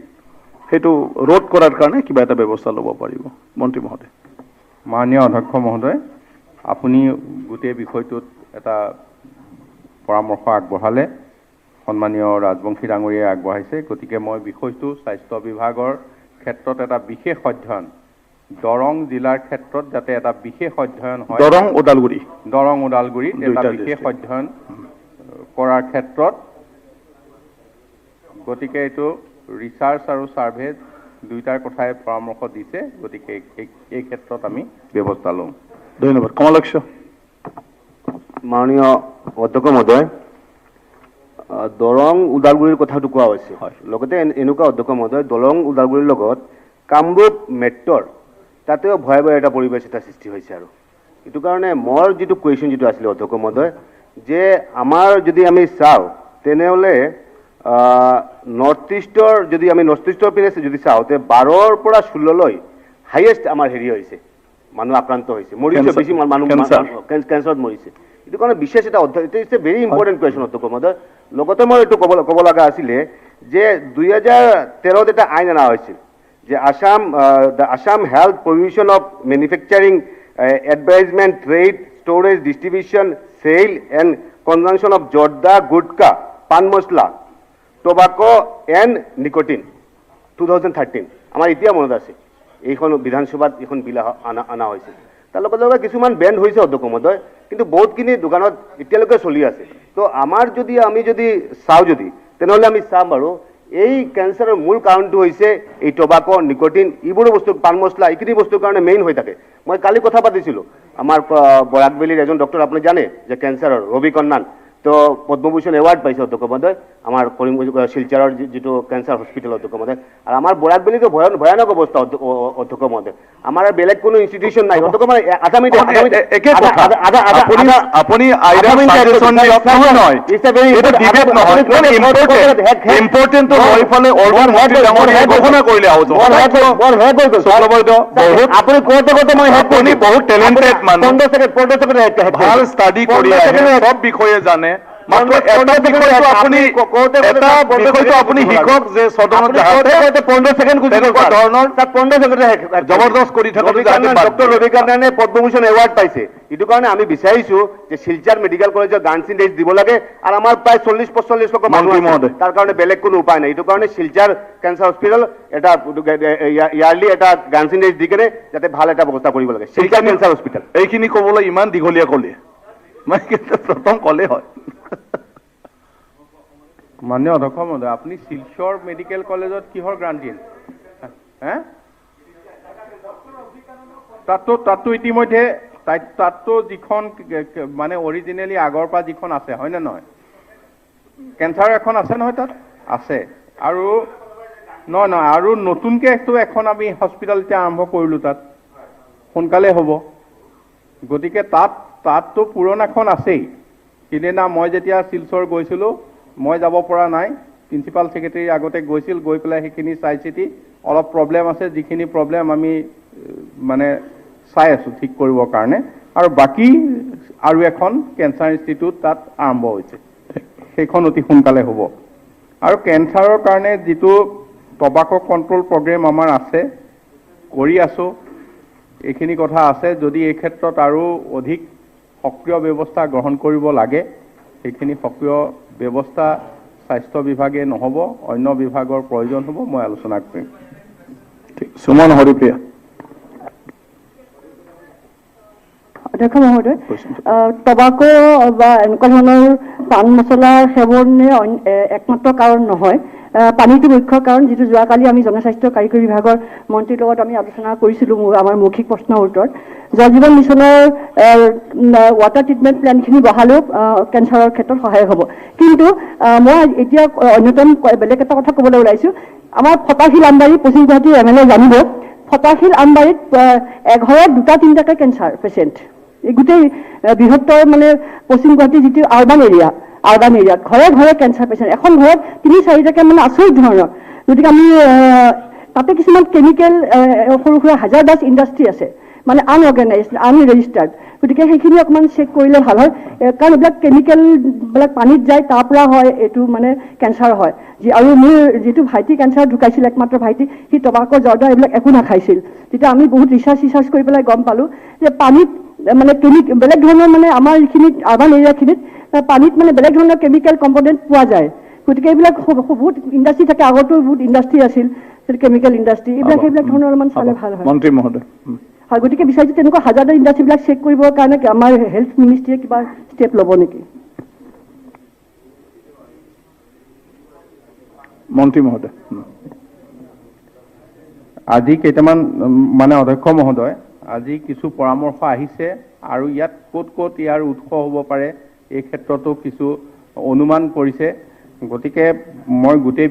সেইটো ৰোধ কৰাৰ কাৰণে কিবা এটা ব্যৱস্থা ল'ব পাৰিব মন্ত্ৰী মহোদয়। মাননীয় অধ্যক্ষ মহোদয়, আপুনি গোটেই বিষয়টোত এটা পৰামৰ্শ আগবঢ়ালে, সন্মানীয় ৰাজবংশী ডাঙৰীয়াই আগবঢ়াইছে। গতিকে মই বিষয়টো স্বাস্থ্য বিভাগৰ ক্ষেত্ৰত এটা বিশেষ অধ্যয়ন, দৰং জিলাৰ ক্ষেত্ৰত যাতে এটা বিশেষ অধ্যয়ন হয়, দৰং ওদালগুৰি দৰং ওদালগুৰিত এটা দুইটা বিশেষ district। অধ্যয়ন কৰাৰ ক্ষেত্ৰত, গতিকে এইটো ৰিচাৰ্চ আৰু ছাৰ্ভে দুইটাৰ কথাই পৰামৰ্শ দিছে। গতিকে এই ক্ষেত্ৰত আমি ব্যৱস্থা ল'ম। ধন্যবাদ। কমলাক্ষ। মাননীয় অধ্যক্ষ মহোদয়, দৰং ওদালগুৰিৰ কথাটো কোৱা হৈছে, লগতে এনেকুৱা অধ্যক্ষ মহোদয়, দৰং ওদালগুৰিৰ লগত কামৰূপ মেট্ৰৰ তাতেও ভয়াৱহ এটা পৰিৱেশ এটা সৃষ্টি হৈছে। আৰু এইটো কাৰণে মোৰ যিটো কুৱেশ্যন যিটো আছিলে অধ্যক্ষ মহোদয়, যে আমাৰ যদি আমি চাওঁ তেনেহ'লে নৰ্থ ইষ্টৰ যদি আমি নৰ্থ ইষ্টৰ পিনে যদি চাওঁ, তে 12ৰ পৰা 16লৈ হাইয়েষ্ট আমাৰ হেৰি হৈছে, মানুহ আক্ৰান্ত হৈছে, মৰিছে, বেছি মানুহ কেঞ্চাৰত মৰিছে। এইটো কাৰণে বিশেষ এটা অধ্যয়ন, it is a very important question অধ্যক্ষ মহোদয়। লগতে মই এইটো ক'ব লগা আছিলে যে 2013ত এটা আইন অনা হৈছিল, যে Assam health prohibition of manufacturing, advertisement, trade, storage, distribution, sale and consumption of zarda, gutka, pan masala, tobacco and nicotine 2013। আমাৰ এতিয়া মনত আছে, এইখন বিধানসভাত এইখন বিল অনা হৈছিল। তাৰ লগে লগে কিছুমান বেণ্ড হৈছে অধ্যক্ষ মহোদয়, কিন্তু বহুতখিনি দোকানত এতিয়ালৈকে চলি আছে। তো আমাৰ আমি যদি চাওঁ তেনেহ'লে আমি চাম বাৰু এই কেঞ্চাৰৰ মূল কাৰণটো হৈছে এই টোবাকো, নিকটিন, এইবোৰো বস্তু, পান মছলা, এইখিনি বস্তুৰ কাৰণে মেইন হৈ থাকে। মই কালি কথা পাতিছিলোঁ, আমাৰ বৰাকবেলিৰ এজন ডক্টৰ, আপুনি জানে যে কেঞ্চাৰৰ ৰবি কন্যান, তো পদ্মভূষণ এৱাৰ্ড পাইছে অধ্যক্ষ মহোদয়, আমাৰ শিলচৰৰ যিটো কেঞ্চাৰ হস্পিটেল অধ্যক্ষ মহোদয়। আৰু আমাৰ বৰাকবেলিতো ভয়ানক অৱস্থা অধ্যক্ষ মহোদয়, আমাৰ বেলেগ কোনো ইনষ্টিটিউশ্যন নাই অধ্যক্ষ মহোদয়। আধা মিনিট একে কথা, আপুনি আইডিয়া সাজেশন দিয়ক, নহয় এইটো ডিবেট নহয়, ইম্পৰ্টেণ্ট লৈ ফালে অলৰেডি মন্ত্ৰী ডাঙৰীয়াই ঘোষণা কৰিলে আহোঁ। আপুনি কওঁতে মই আপুনি বহুত টেলেণ্টেড মানুহ, ভাল ষ্টাডি কৰি আহে, সব বিষয়ে জানে, মাত্ৰ এটা বিষয়টো আপুনি শিকক যে সদনত তেনেকুৱা ধৰণৰ জবৰদস্ত কৰি থাকোঁ। ডক্টৰ ৰবিকান্তে পদ্মভূষণ এৱাৰ্ড পাইছে। এইটো কাৰণে আমি বিচাৰিছোঁ যে শিলচৰ মেডিকেল কলেজৰ গাৰ্লছ ডেজ দিব লাগে, আৰু আমাৰ প্ৰায় 40-45 লক্ষ মানুহ আছে, তাৰ কাৰণে বেলেগ কোনো উপায় নাই। এইটো কাৰণে শিলচৰ কেঞ্চাৰ হস্পিটেল এটা ইয়াৰলি এটা গাৰ্লছ ডেজ দি কেনে যাতে ভাল এটা ব্যৱস্থা কৰিব লাগে, শিলচৰ কেঞ্চাৰ হস্পিটেল। এইখিনি ক'বলৈ ইমান দীঘলীয়া ক'লে, মানে প্ৰথম ক'লে হয়। মাননীয় অধ্যক্ষ মহোদয়, আপুনি শিলচৰ মেডিকেল কলেজত কিহৰ গ্ৰাণ্ট দিয়ে? তাততো ইতিমধ্যে তাততো যিখন মানে অৰিজিনেলি আগৰ পৰা যিখন আছে, হয়নে নহয়? কেঞ্চাৰ এখন আছে নহয়, তাত আছে। আৰু নহয়, আৰু নতুনকৈ এখন আমি হস্পিটেল এতিয়া আৰম্ভ কৰিলোঁ, তাত সোনকালে হ'ব। গতিকে তাততো পুৰণাখন আছেই। সিদিনা মই যেতিয়া শিলচৰ গৈছিলোঁ, মই যাব পৰা নাই, প্ৰিন্সিপাল ছেক্ৰেটাৰী আগতে গৈছিল, গৈ পেলাই সেইখিনি চাই চিতি অলপ প্ৰব্লেম আছে, যিখিনি প্ৰব্লেম আমি মানে চাই আছোঁ ঠিক কৰিবৰ কাৰণে। আৰু বাকী আৰু এখন কেঞ্চাৰ ইনষ্টিটিউট তাত আৰম্ভ হৈছে, সেইখন অতি সোনকালে হ'ব। আৰু কেঞ্চাৰৰ কাৰণে যিটো টবাকো কণ্ট্ৰল প্ৰগ্ৰেম আমাৰ আছে, কৰি আছোঁ। এইখিনি কথা আছে, যদি এই ক্ষেত্ৰত আৰু অধিক সক্ৰিয় ব্যৱস্থা গ্ৰহণ কৰিব লাগে, সেইখিনি সক্ৰিয় ব্যৱস্থা স্বাস্থ্য বিভাগে নহ'ব, অন্য বিভাগৰ প্ৰয়োজন হ'ব, মই আলোচনা কৰিম। সুমন হৰিপ্ৰিয়া। অধ্যক্ষ মহোদয়, টবাকো বা এনেকুৱা ধৰণৰ পান মছলাৰ সেৱনে একমাত্ৰ কাৰণ নহয়, পানীটো মুখ্য কাৰণ, যিটো যোৱাকালি আমি জনস্বাস্থ্য কাৰিকৰী বিভাগৰ মন্ত্ৰীৰ লগত আমি আলোচনা কৰিছিলোঁ আমাৰ মৌখিক প্ৰশ্নৰ উত্তৰত। জল জীৱন মিছনৰ ৱাটাৰ ট্ৰিটমেণ্ট প্লেণ্টখিনি বহালেও কেঞ্চাৰৰ ক্ষেত্ৰত সহায় হ'ব। কিন্তু মই এতিয়া অন্যতম বেলেগ এটা কথা ক'বলৈ ওলাইছোঁ। আমাৰ ফটাশিল আমবাৰী, পশ্চিম গুৱাহাটীৰ MLA জানিব, ফটাশিল আমবাৰীত এঘৰত 2-3টাকৈ কেঞ্চাৰ পেচেণ্ট। এই গোটেই বৃহত্তৰ মানে পশ্চিম গুৱাহাটীৰ যিটো আৰ্বান এৰিয়াত ঘৰে ঘৰে কেঞ্চাৰ পেচেণ্ট, এখন ঘৰত 3-4টাকৈ মানে আচৰিত ধৰণৰ। গতিকে আমি তাতে কিছুমান কেমিকেল সৰু সুৰা হাজাৰদাছ ইণ্ডাষ্ট্ৰী আছে, মানে আনঅৰ্গেনাইজড, আনৰেজিষ্টাৰ্ড। গতিকে সেইখিনি অকণমান চেক কৰিলে ভাল হয়, কাৰণ এইবিলাক কেমিকেলবিলাক পানীত যায়, তাৰ পৰা হয় এইটো মানে কেঞ্চাৰ হয়। আৰু মোৰ যিটো ভাইটি কেঞ্চাৰ ঢুকাইছিল, একমাত্ৰ ভাইটি, সি টবাকো জৰ্দা এইবিলাক একো নাখাইছিল। তেতিয়া আমি বহুত ৰিচাৰ্চ কৰি পেলাই গম পালোঁ যে পানীত মানে বেলেগ ধৰণৰ, মানে আমাৰ যিখিনিত আৰ্বান এৰিয়াখিনিত পানীত মানে বেলেগ ধৰণৰ কেমিকেল কম্পনেণ্ট পোৱা যায়। গতিকে এইবিলাক বহুত ইণ্ডাষ্ট্ৰী থাকে, আগতো বহুত ইণ্ডাষ্ট্ৰী আছিল, কেমিকেল ইণ্ডাষ্ট্ৰী, সেইবিলাক ধৰণৰ অলপমান চালে ভাল হয়। মন্ত্ৰী মহোদয়। হয়, গতিকে বিচাৰিছোঁ তেনেকুৱা হাজাৰটা ইণ্ডাষ্ট্ৰীবিলাক চেক কৰিবৰ কাৰণে আমাৰ হেল্থ মিনিষ্ট্ৰীয়ে কিবা ষ্টেপ ল'ব নেকি? মন্ত্ৰী মহোদয়। আজি কেইটামান মানে অধ্যক্ষ মহোদয়, আজি কিছু পৰামৰ্শ আহিছে আৰু ইয়াত ক'ত ক'ত ইয়াৰ উৎস হ'ব পাৰে এই ক্ষেত্ৰতো কিছু অনুমান কৰিছে। গতিকে মই গোটেই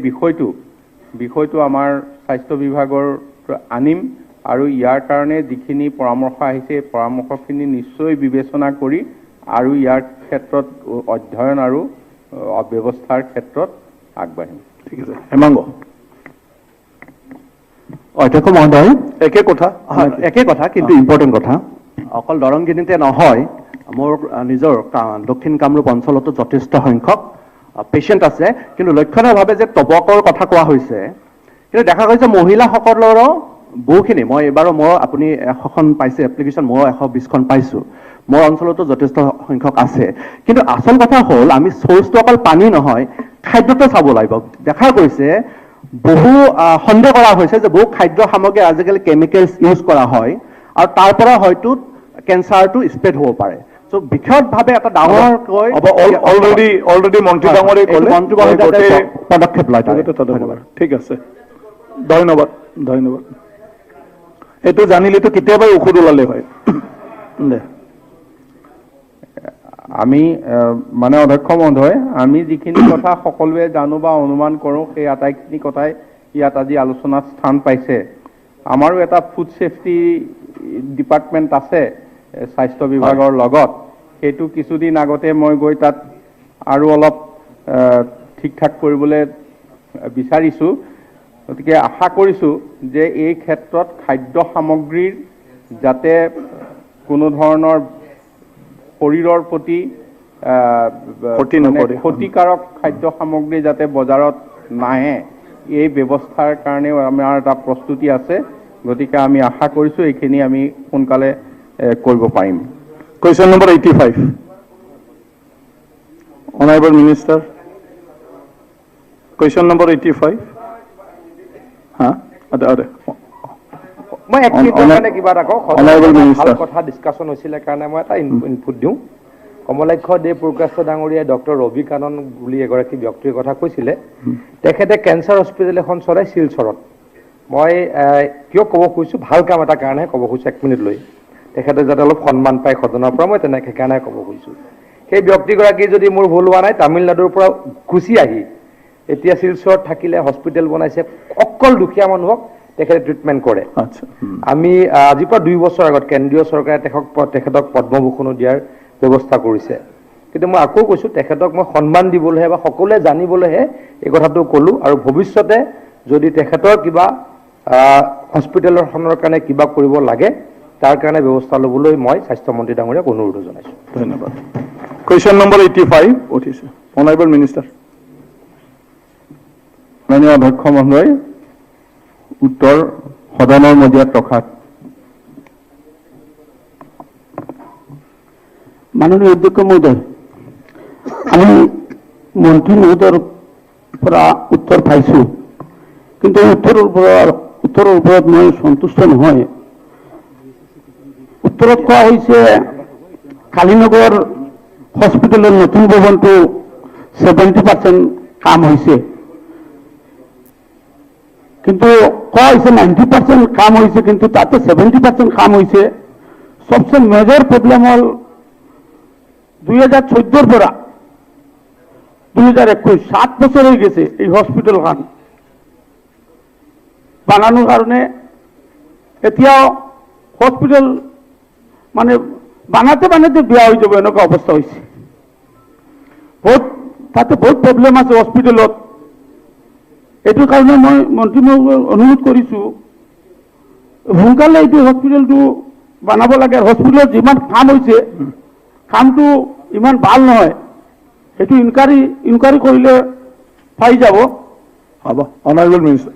বিষয়টো আমাৰ স্বাস্থ্য বিভাগৰ আনিম আৰু ইয়াৰ কাৰণে যিখিনি পৰামৰ্শ আহিছে এই পৰামৰ্শখিনি নিশ্চয় বিবেচনা কৰি আৰু ইয়াৰ ক্ষেত্ৰত অধ্যয়ন আৰু ব্যৱস্থাৰ ক্ষেত্ৰত আগবাঢ়িম। ঠিক আছে, হেমাংগ। অধ্যক্ষ মহোদয়, একে কথা কিন্তু ইম্পৰ্টেণ্ট কথা। অকল দৰংগিনিতে নহয়, মোৰ নিজৰ দক্ষিণ কামৰূপ অঞ্চলতো যথেষ্ট সংখ্যক পেচেণ্ট আছে, কিন্তু লক্ষণীয়ভাৱে যে টবকৰ কথা কোৱা হৈছে, কিন্তু দেখা গৈছে মহিলাসকলৰো বহুখিনি, মই এইবাৰো আপুনি 100খন পাইছে এপ্লিকেশ্যন, ময়ো 120খন পাইছোঁ, মোৰ অঞ্চলতো যথেষ্ট সংখ্যক আছে। কিন্তু আচল কথা হ'ল, আমি চ'ৰ্চটো অকল পানী নহয়, খাদ্যটো চাব লাগিব। দেখা গৈছে বহু সন্দেহ কৰা হৈছে যে বহু খাদ্য সামগ্ৰী আজিকালি কেমিকেলছ ইউজ কৰা হয় আৰু তাৰ পৰা হয়তো কেঞ্চাৰটো স্প্ৰেড হ'ব পাৰে। চ' বিশেষভাৱে এটা ডাঙৰকৈ অলৰেডি মন্ত্ৰী ডাঙৰে ক'লে, মন্ত্ৰী মহোদয়ে পদক্ষেপ লয়। ঠিক আছে, ধন্যবাদ। এইটো জানিলেতো কেতিয়াবাই ঔষধ ওলালে হয়। আমি মানে অধ্যক্ষ মহোদয়, আমি যিখিনি কথা সকলোৱে জানো বা অনুমান কৰোঁ, সেই আটাইখিনি কথাই ইয়াত আজি আলোচনাত স্থান পাইছে। আমাৰো এটা ফুড ছেফটি ডিপাৰ্টমেণ্ট আছে স্বাস্থ্য বিভাগৰ লগত, সেইটো কিছুদিন আগতে মই গৈ তাত আৰু অলপ ঠিক ঠাক কৰিবলৈ বিচাৰিছোঁ। গতিকে আশা কৰিছোঁ যে এই ক্ষেত্ৰত খাদ্য সামগ্ৰীৰ যাতে কোনো ধৰণৰ শৰীৰৰ প্ৰতি ক্ষতিকাৰক খাদ্য সামগ্ৰী যাতে বজাৰত নাহে, এই ব্যৱস্থাৰ কাৰণেও আমাৰ এটা প্ৰস্তুতি আছে। গতিকে আমি আশা কৰিছোঁ এইখিনি আমি সোনকালে কৰিব পাৰিম। Question number 85. Honorable Minister. Question number 85. মই এক মিনিটৰ কাৰণে কিবা এটা কওঁ। Honorable Minister. ভাল কথা ডিছকাশ্যন হৈছিলে কাৰণে মই এটা ইনপুট দিওঁ। কমলাক্ষ দে পুৰকাষ্ট ডাঙৰীয়াই ডক্টৰ ৰবি কানন বুলি এগৰাকী ব্যক্তিৰ কথা কৈছিলে। তেখেতে কেঞ্চাৰ হস্পিটেল এখন চলাই শিলচৰত। মই কিয় ক'ব খুজিছোঁ, ভাল কাম এটা কাৰণেহে ক'ব খুজিছোঁ, 1 মিনিট লৈ তেখেতে যাতে অলপ সন্মান পায় সদনৰ পৰা, মই তেনেকৈ সেইকাৰণে ক'ব খুজিছোঁ। সেই ব্যক্তিগৰাকী যদি মোৰ ভুল হোৱা নাই, তামিলনাডুৰ পৰা গুচি আহি এতিয়া শিলচৰত থাকিলে, হস্পিটেল বনাইছে, অকল দুখীয়া মানুহক তেখেতে ট্ৰিটমেণ্ট কৰে। আমি আজিৰ পৰা 2 বছৰ আগত কেন্দ্ৰীয় চৰকাৰে তেখেতক পদ্মভূষণো দিয়াৰ ব্যৱস্থা কৰিছে। কিন্তু মই আকৌ কৈছোঁ, তেখেতক মই সন্মান দিবলৈহে বা সকলোৱে জানিবলৈহে এই কথাটো ক'লোঁ। আৰু ভৱিষ্যতে যদি তেখেতৰ কিবা হস্পিটেলখনৰ কাৰণে কিবা কৰিব লাগে, তাৰ কাৰণে ব্যৱস্থা ল'বলৈ মই স্বাস্থ্যমন্ত্ৰী ডাঙৰীয়াক অনুৰোধ জনাইছোঁ। ধন্যবাদ। Question number 85 উঠিছে। Honorable Minister. মাননীয় অধ্যক্ষ মহোদয়, উত্তৰ সদনৰ মজিয়াত ৰখাত। মাননীয় অধ্যক্ষ মহোদয়, আমি মন্ত্ৰী মহোদয়ৰ পৰা উত্তৰ পাইছোঁ, কিন্তু উত্তৰৰ ওপৰত মই সন্তুষ্ট নহয়। উত্তৰত কোৱা হৈছে কালীনগৰ হস্পিটেলৰ নতুন ভৱনটো 70% কাম হৈছে, কিন্তু কোৱা হৈছে 90% কাম হৈছে, কিন্তু তাতে 70% কাম হৈছে। সবচেয়ে মেজৰ প্ৰব্লেম হ'ল 2014 পৰা 2021 7 বছৰ হৈ গেছে এই হস্পিটেলখন বানানোৰ কাৰণে। এতিয়াও হস্পিটেল মানে বানাতে বানাতে বিয়া হয়ে যাব এনেকুৱা অৱস্থা হৈছে। বহুত তাতে বহুত প্ৰব্লেম আছে হস্পিটেলত। এইটো কাৰণে মই মন্ত্ৰী মহোদয়ক অনুৰোধ কৰিছোঁ সোনকালে এইটো হস্পিটেলটো বনাব লাগে। হস্পিটেলত যিমান কাম হৈছে কামটো ইমান ভাল নহয়, সেইটো ইনকুৱাৰী কৰিলে পাই যাব। হ'ব। Honourable minister.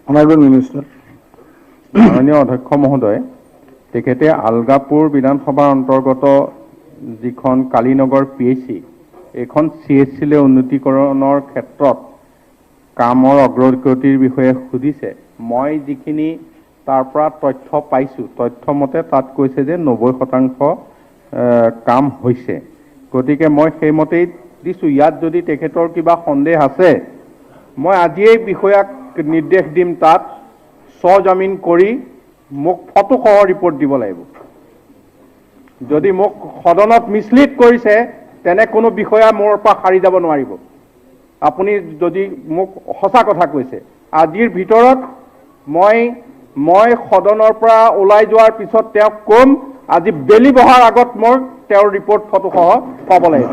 Honourable minister. মাননীয় অধ্যক্ষ মহোদয়, তেখেতে আলগাপুৰ বিধানসভাৰ অন্তৰ্গত যিখন কালীনগৰ PHC, এইখন CHC-লৈ উন্নীতকৰণৰ ক্ষেত্ৰত কামৰ অগ্ৰগতিৰ বিষয়ে সুধিছে। মই যিখিনি তাৰ পৰা তথ্য পাইছোঁ, তথ্যমতে তাত কৈছে যে 90% কাম হৈছে। গতিকে মই সেইমতেই দিছোঁ। ইয়াত যদি তেখেতৰ কিবা সন্দেহ আছে, মই আজিয়েই বিষয়াক নিৰ্দেশ দিম তাত সজামিন কৰি মোক ফটোসহ ৰিপৰ্ট দিব লাগিব। যদি মোক সদনত মিছলিড কৰিছে তেনে কোনো বিষয়া মোৰ পৰা সাৰি যাব নোৱাৰিব। আপুনি যদি মোক সঁচা কথা কৈছে, আজিৰ ভিতৰত মই সদনৰ পৰা ওলাই যোৱাৰ পিছত তেওঁক ক'ম, আজি বেলি বহাৰ আগত মই তেওঁৰ ৰিপৰ্ট ফটোসহ পাব লাগিব।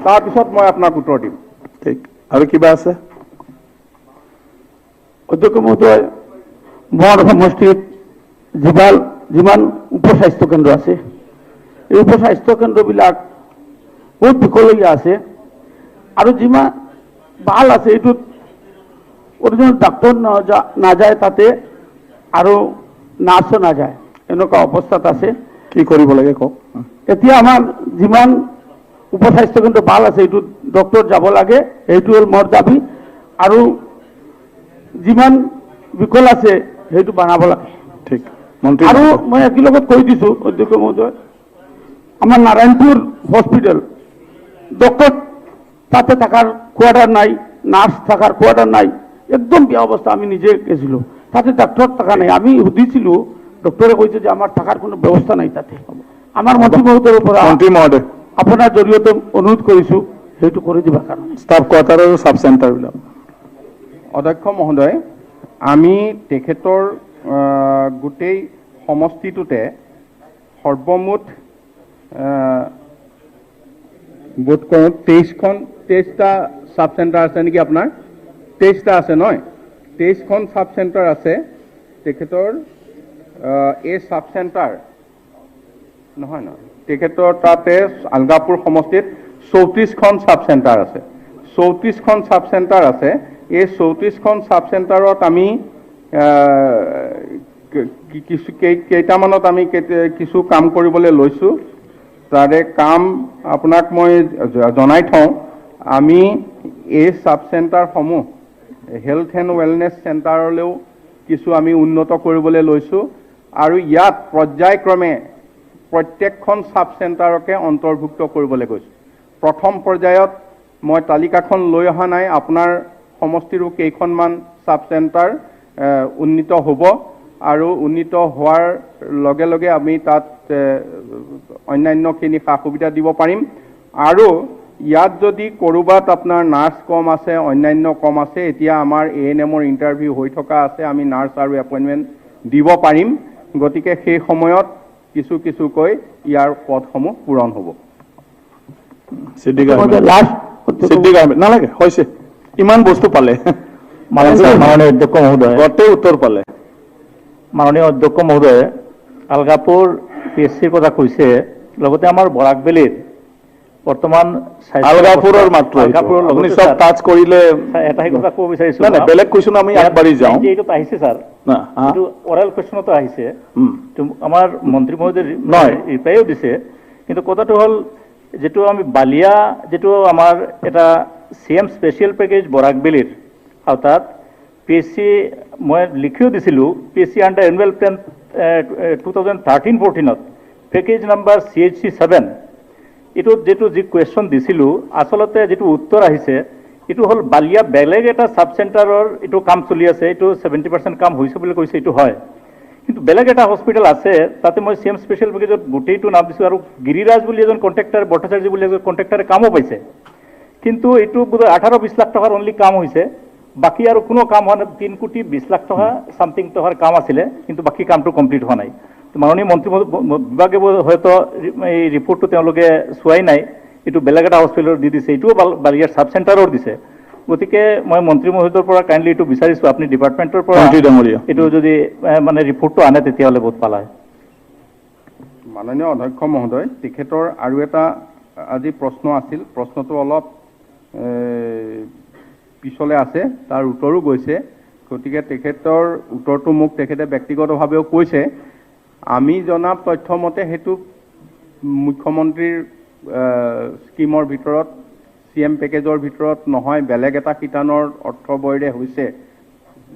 তাৰপিছত মই আপোনাক উত্তৰ দিম। ঠিক। আৰু কিবা আছে? অধ্যক্ষ মহোদয়, মোৰ সমষ্টিত যিমান উপস্বাস্থ্য কেন্দ্ৰ আছে, এই উপস্বাস্থ্য কেন্দ্ৰবিলাক বহুত বিকলগীয়া আছে, আৰু যিমান ভাল আছে এইটোত অৰিজিনেল ডাক্তৰ নাযায় তাতে, আৰু নাৰ্ছো নাযায়, এনেকুৱা অৱস্থাত আছে। কি কৰিব লাগে কওক। এতিয়া আমাৰ যিমান উপস্বাস্থ্য কেন্দ্ৰ ভাল আছে এইটোত ডক্টৰ যাব লাগে, এইটো হ'ল মোৰ দাবী। আৰু যিমান বিকল আছে সেইটো বনাব লাগে। ঠিক। মন্ত্ৰী আৰু মই একেলগত কৈ দিছোঁ অধ্যক্ষ মহোদয়, আমাৰ নাৰায়ণপুৰ হস্পিটেল ডক্টৰ তাতে থাকার কোয়ার্টার নাই, নার্স থাকার কোয়ার্টার নাই, একদম বেয়া অবস্থা। আমি নিজে গেছিলো, তাতে ডাক্তার থাকা নাই। আমি সুধিছিলো, ডক্টরে কৈছে যে আমার থাকার কোনো ব্যবস্থা নাই তাতে। আমার মন্ত্রী মহোদয়ের পৰা মন্ত্ৰী মহোদয়, আপোনাৰ জৰিয়তে অনুৰোধ কৰিছোঁ সেইটো কৰি দিবা কাৰণ। ষ্টাফ কোৱাৰ্টাৰ আৰু চাব চেণ্টাৰবিলাক। অধ্যক্ষ মহোদয়, আমি তেখেতৰ গোটেই সমষ্টিটোতে সৰ্বমুঠ বোধ কৰোঁ 23টা চাব চেণ্টাৰ আছে নেকি আপোনাৰ? 23টা আছে নহয়? 23খন চাব চেণ্টাৰ আছে তেখেতৰ। এই চাব চেণ্টাৰ নহয় তেখেতৰ তাতে আলগাপুৰ সমষ্টিত 34খন চাব চেণ্টাৰ আছে। 34খন চাব চেণ্টাৰ আছে। এই 34খন চাব চেণ্টাৰত আমি কেইটামানত আমি কিছু কাম কৰিবলৈ লৈছোঁ। তাৰে কাম আপোনাক মই জনাই থওঁ। আমি এই চাব চেণ্টাৰসমূহ হেল্থ এণ্ড ৱেলনেছ চেণ্টাৰলৈও কিছু আমি উন্নত কৰিবলৈ লৈছোঁ, আৰু ইয়াত পৰ্যায়ক্ৰমে প্ৰত্যেকখন চাব চেণ্টাৰকে অন্তৰ্ভুক্ত কৰিবলৈ গৈছোঁ। প্ৰথম পৰ্যায়ত মই তালিকাখন লৈ অহা নাই, আপোনাৰ সমষ্টিৰো কেইখনমান চাব চেণ্টাৰ উন্নীত হ'ব, আৰু উন্নীত হোৱাৰ লগে লগে আমি তাত অন্যান্যখিনি সা সুবিধা দিব পাৰিম। আৰু ইয়াত যদি ক'ৰবাত আপোনাৰ নাৰ্ছ কম আছে, অন্যান্য কম আছে, এতিয়া আমাৰ ANM-ৰ ইণ্টাৰভিউ হৈ থকা আছে, আমি নাৰ্ছ আৰু এপইণ্টমেণ্ট দিব পাৰিম। গতিকে সেই সময়ত কিছুকৈ ইয়াৰ পদসমূহ পূৰণ হ'ব। নালাগে, হৈছে ইমান বস্তু পালে। মাননীয় অধ্যক্ষ মহোদয়, গোটেই উত্তৰ পালে। মাননীয় অধ্যক্ষ মহোদয়, আলগাপুৰ PHC-ৰ কথা কৈছে, লগতে আমাৰ বৰাকবেলিৰ বৰ্তমান আলগাপুৰৰ মাত্ৰ এইটো। আলগাপুৰৰ আপুনি লগতে চব স্যাৰ, টাচ কৰিলে স্যাৰ, এটাই কথা ক'ব বিচাৰিছো নাই নাই বেলেগ কুৱেশ্যন আমি আগবাঢ়ি যাওঁ এইটোত আহিছে স্যাৰ, না হা? এইটো অৰেল কুৱেশ্যনতো আহিছে, উম। তো আমাৰ মন্ত্ৰী মহোদয় নহয়। ৰিপ্লাইও দিছে, কিন্তু কথাটো হ'ল যিটো আমি বালিয়া যিটো আমাৰ এটা CM স্পেচিয়েল পেকেজ বৰাকবেলিৰ আওতাত PSC মই লিখিও দিছিলোঁ, PSC আণ্ডাৰ এনুৱেল প্লেন 2013-14ত পেকেজ নাম্বাৰ CHC 7 এইটোত যি কুৱেশ্যন দিছিলোঁ আচলতে যিটো উত্তৰ আহিছে এইটো হ'ল বালিয়া বেলেগ এটা ছাব চেণ্টাৰৰ এইটো কাম চলি আছে, এইটো 70% কাম হৈছে বুলি কৈছে, এইটো হয়, কিন্তু বেলেগ এটা হস্পিটেল আছে তাতে মই CM স্পেচিয়েল পেকেজত গোটেইটো নাম দিছোঁ, আৰু গিৰিৰাজ বুলি এজন কণ্ট্ৰেক্টাৰ, ভট্টাচাৰ্য বুলি এজন কণ্ট্ৰেক্টাৰে কামো পাইছে, কিন্তু এইটো বোধহয় 18-20 লাখ টকাৰ অনলি কাম হৈছে, বাকী আৰু কোনো কাম হোৱা নাই। 3 কোটি 20 লাখ টকা চামথিং টকাৰ কাম আছিলে, কিন্তু বাকী কামটো কমপ্লিট হোৱা নাই। মাননীয় মন্ত্ৰী বিভাগে হয়তো এই ৰিপৰ্টটো তেওঁলোকে চোৱাই নাই, এইটো বেলেগ এটা হস্পিটেলত দি দিছে, এইটোও বালিয়াৰ ছাব চেণ্টাৰৰ দিছে। গতিকে মই মন্ত্ৰী মহোদয়ৰ পৰা কাইণ্ডলি এইটো বিচাৰিছোঁ, আপুনি ডিপাৰ্টমেণ্টৰ পৰা মন্ত্ৰী ডাঙৰীয়া। এইটো যদি মানে ৰিপৰ্টটো আনে তেতিয়াহ'লে বহুত ভাল হয়। মাননীয় অধ্যক্ষ মহোদয়, তেখেতৰ আৰু এটা আজি প্ৰশ্ন আছিল, প্ৰশ্নটো অলপ পিছলৈ আছে, তাৰ উত্তৰো গৈছে, গতিকে তেখেতৰ উত্তৰটো মোক তেখেতে ব্যক্তিগতভাৱেও কৈছে। আমি জনা তথ্য মতে সেইটো মুখ্যমন্ত্ৰীৰ স্কিমৰ ভিতৰত CM পেকেজৰ ভিতৰত নহয়, বেলেগ এটা শিতানৰ অৰ্থবৈৰে হৈছে,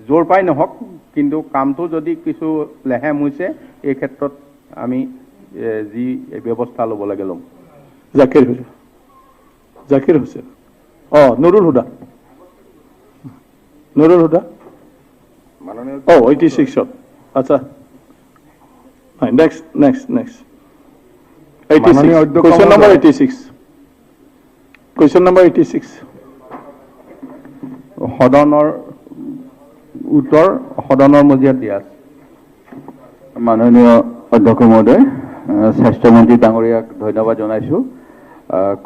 য'ৰ পৰাই নহওক, কিন্তু কামটো যদি কিছু লেহেম হৈছে এই ক্ষেত্ৰত আমি যি ব্যৱস্থা ল'ব লাগে ল'ম। জাকিৰ হুছেইন নুৰুল হুদা মাননীয় 86ত আচ্ছা নেক্সট মাননীয় অধ্যক্ষ কুৱেশ্যন নম্বৰ মহোদয়। 86 কুৱেশ্যন নম্বৰ 86 সদনৰ উত্তৰ সদনৰ মজিয়াত দিয়া আছে। মাননীয় অধ্যক্ষ মহোদয়, স্বাস্থ্যমন্ত্ৰী ডাঙৰীয়াক ধন্যবাদ জনাইছোঁ।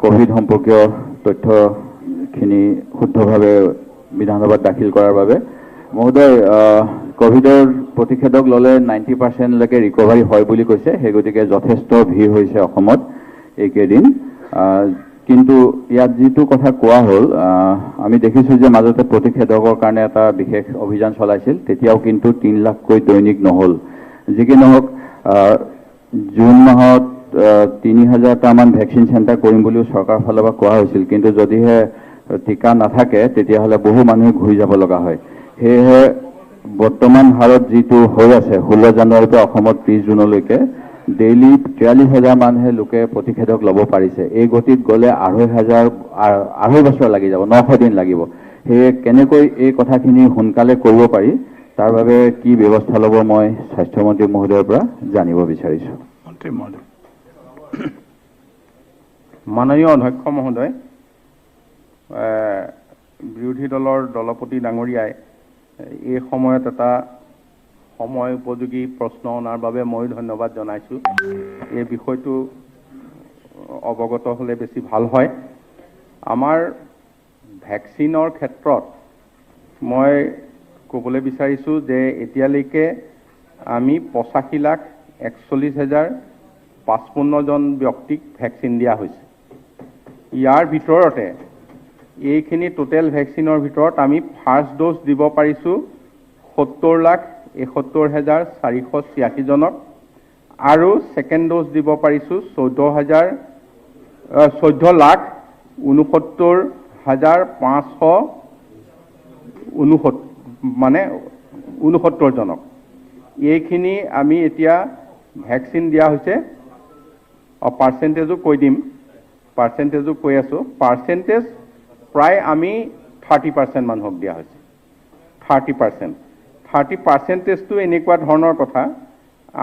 কোভিড সম্পৰ্কীয় তথ্যখিনি শুদ্ধভাৱে বিধানসভাত দাখিল কৰাৰ বাবে। মহোদয়, কোভিডৰ প্ৰতিষেধক ল'লে 90%লৈকে ৰিকভাৰী হয় বুলি কৈছে, সেই গতিকে যথেষ্ট ভিৰ হৈছে অসমত এইকেইদিন। কিন্তু ইয়াত যিটো কথা কোৱা হ'ল, আমি দেখিছোঁ যে মাজতে প্ৰতিষেধকৰ কাৰণে এটা বিশেষ অভিযান চলাইছিল, তেতিয়াও কিন্তু 3 লাখকৈ দৈনিক নহ'ল। যি কি নহওক, জুন মাহত 3000টামান ভেকচিন চেণ্টাৰ কৰিম বুলিও চৰকাৰৰ ফালৰ পৰা কোৱা হৈছিল, কিন্তু যদিহে টিকা নাথাকে তেতিয়াহ'লে বহু মানুহে ঘূৰি যাব লগা হয়। সেয়েহে বৰ্তমান হাৰত যিটো হৈ আছে 16 জানুৱাৰীৰ পৰা অসমত 30 জুনলৈকে ডেইলি 43,000 মানুহে লোকে প্ৰতিষেধক ল'ব পাৰিছে। এই গতিত গ'লে 2.5 বছৰ লাগি যাব, 900 দিন লাগিব। সেয়ে কেনেকৈ এই কথাখিনি সোনকালে কৰিব পাৰি তাৰ বাবে কি ব্যৱস্থা ল'ব মই স্বাস্থ্যমন্ত্ৰী মহোদয়ৰ পৰা জানিব বিচাৰিছোঁ। মন্ত্ৰী মহোদয়। মাননীয় অধ্যক্ষ মহোদয়, বিৰোধী দলৰ দলপতি ডাঙৰীয়াই এই সময়ত এটা সময় উপযোগী প্ৰশ্ন অনাৰ বাবে মই ধন্যবাদ জনাইছোঁ। এই বিষয়টো অৱগত হ'লে বেছি ভাল হয়। আমাৰ ভেকচিনৰ ক্ষেত্ৰত মই ক'বলৈ বিচাৰিছোঁ যে এতিয়ালৈকে আমি 85,41,055জন ব্যক্তিক ভেকচিন দিয়া হৈছে। ইয়াৰ ভিতৰতে এইখিনি টোটেল ভেকচিনৰ ভিতৰত আমি ফাৰ্ষ্ট ড'জ দিব পাৰিছোঁ 70,71,486 জনক, আৰু ছেকেণ্ড ড'জ দিব পাৰিছোঁ 14,69,569 জনক। এইখিনি আমি এতিয়া ভেকচিন দিয়া হৈছে। পাৰ্চেণ্টেজো কৈ দিম, পাৰ্চেণ্টেজো কৈ আছোঁ। পাৰ্চেণ্টেজ প্ৰায় আমি 30% মানুহক দিয়া হৈছে। 30%টো এনেকুৱা ধৰণৰ কথা,